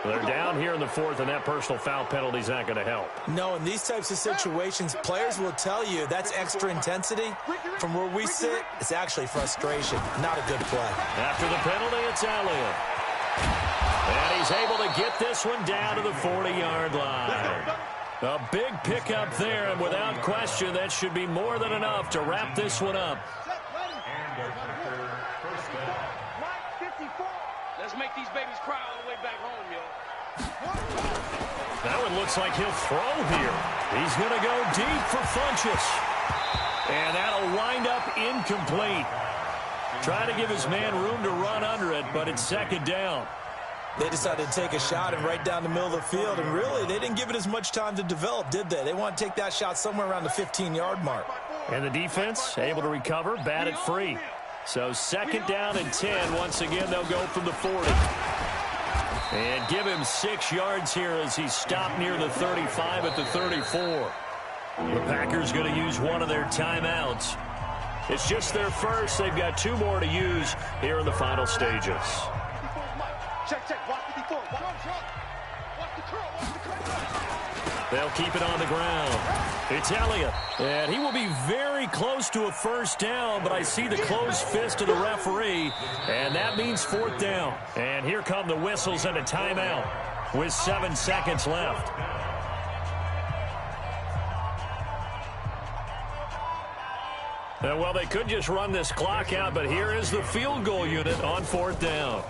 They're down here in the 4th, and that personal foul penalty is not going to help. No, in these types of situations, players will tell you that's extra intensity. From where we sit, it's actually frustration. Not a good play. After the penalty, it's Elliott. And he's able to get this one down to the 40-yard line. A big pickup there, and without question, that should be more than enough to wrap this one up. Let's make these babies cry all the way back home, yo. That one looks like he'll throw here. He's going to go deep for Funchess. And that'll wind up incomplete. Trying to give his man room to run under it, but it's 2nd down. They decided to take a shot and right down the middle of the field, and really, they didn't give it as much time to develop, did they? They want to take that shot somewhere around the 15-yard mark. And the defense able to recover, bat it free. So 2nd down and 10. Once again, they'll go from the 40. And give him 6 yards here as he's stopped near the 35 at the 34. The Packers going to use one of their timeouts. It's just their first. They've got 2 more to use here in the final stages. Check, watch 54. Watch the curl. They'll keep it on the ground. It's Elliott. And he will be very close to a first down, but I see the closed fist of the referee, and that means 4th down. And here come the whistles and a timeout with 7 seconds left. Well, they could just run this clock out, but here is the field goal unit on 4th down.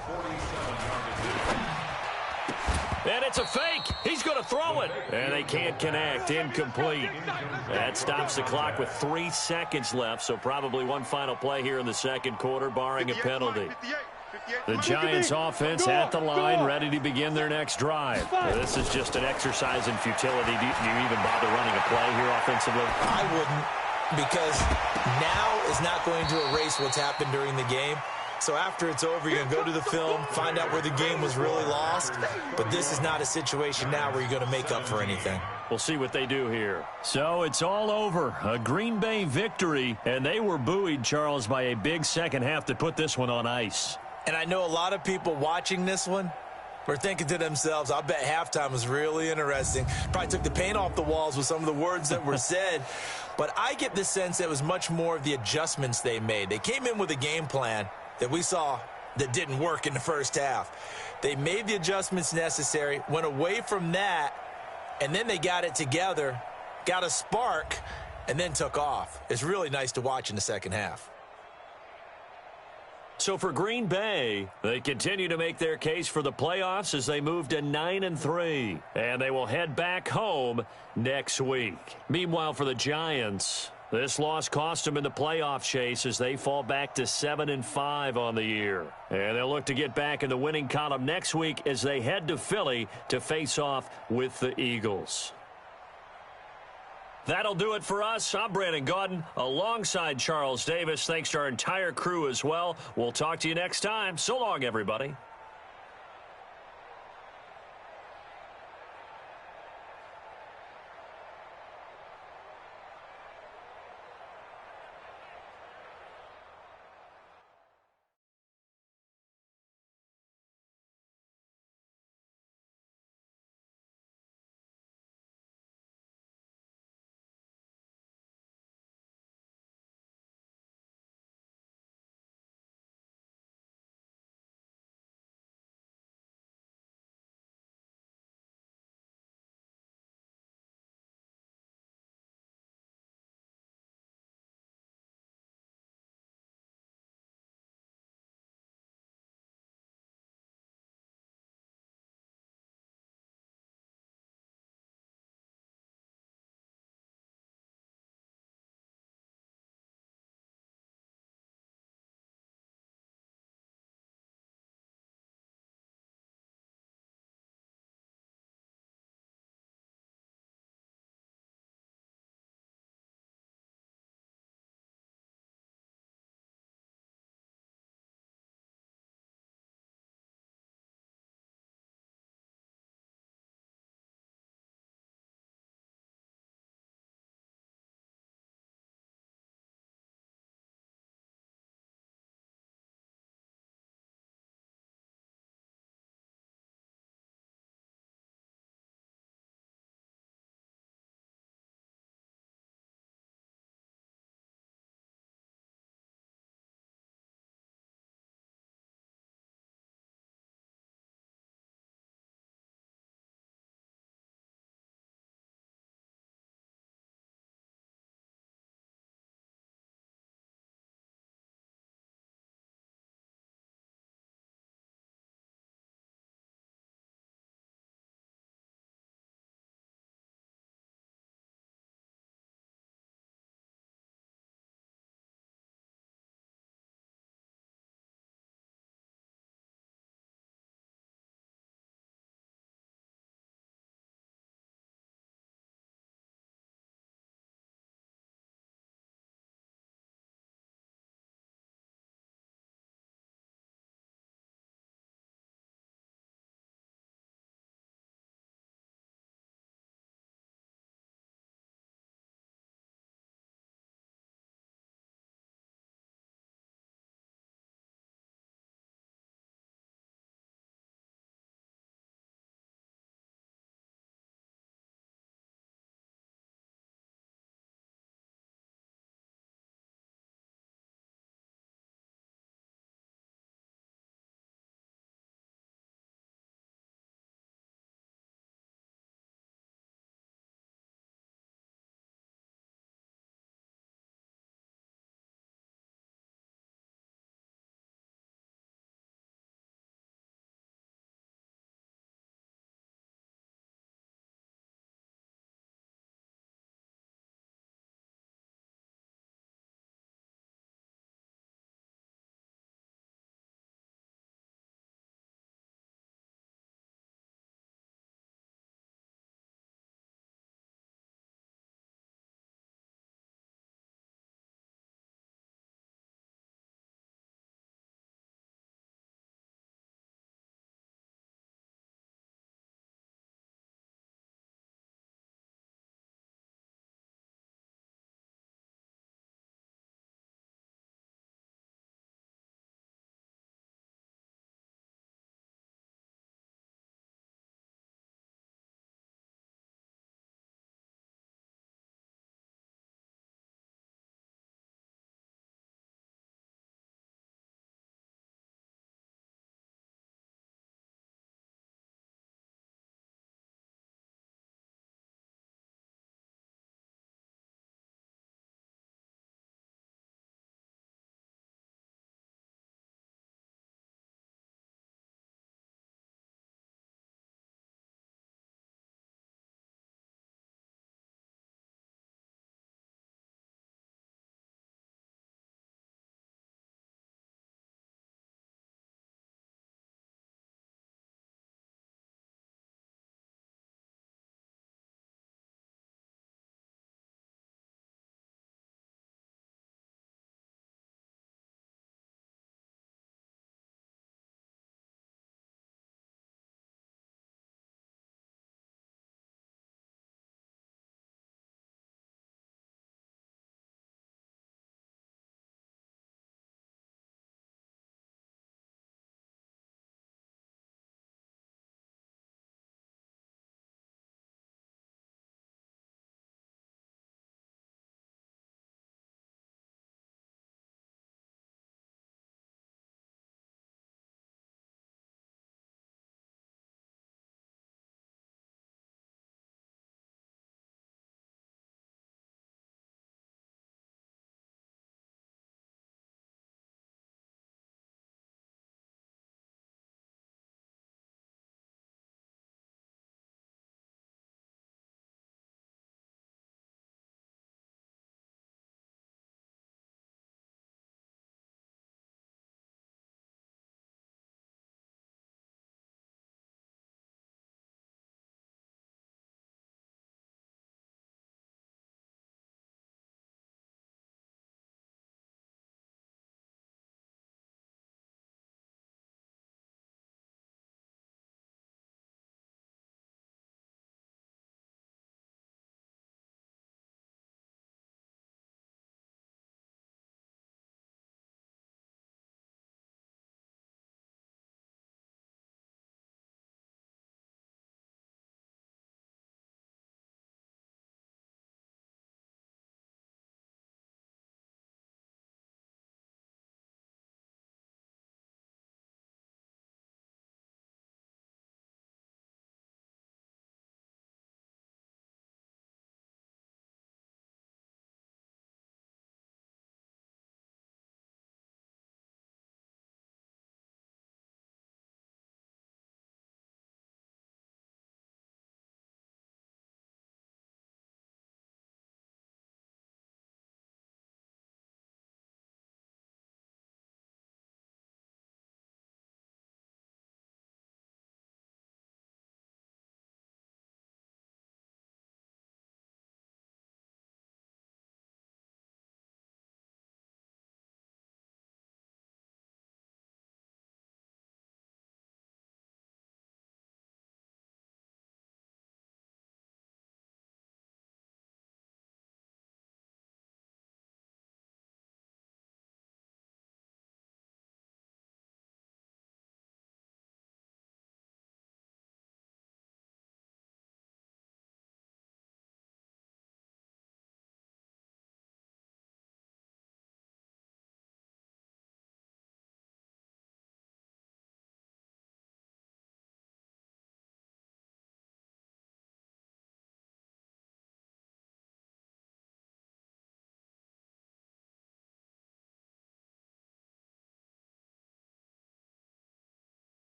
And it's a fake. He's going to throw it. And they can't connect. Incomplete. That stops the clock with 3 seconds left, so probably one final play here in the second quarter, barring a penalty. The Giants offense at the line, ready to begin their next drive. This is just an exercise in futility. Do you even bother running a play here offensively? I wouldn't, because now is not going to erase what's happened during the game. So after it's over, you're going to go to the film, find out where the game was really lost. But this is not a situation now where you're going to make up for anything. We'll see what they do here. So it's all over. A Green Bay victory, and they were buoyed, Charles, by a big second half that put this one on ice. And I know a lot of people watching this one were thinking to themselves, I bet halftime was really interesting. Probably took the paint off the walls with some of the words that were said. But I get the sense that it was much more of the adjustments they made. They came in with a game plan that we saw that didn't work in the first half. They made the adjustments necessary, went away from that, and then they got it together, got a spark, and then took off. It's really nice to watch in the second half. So for Green Bay, they continue to make their case for the playoffs as they move to 9-3. And they will head back home next week. Meanwhile, for the Giants, this loss cost them in the playoff chase as they fall back to 7-5 on the year. And they'll look to get back in the winning column next week as they head to Philly to face off with the Eagles. That'll do it for us. I'm Brandon Gaudin alongside Charles Davis. Thanks to our entire crew as well. We'll talk to you next time. So long, everybody.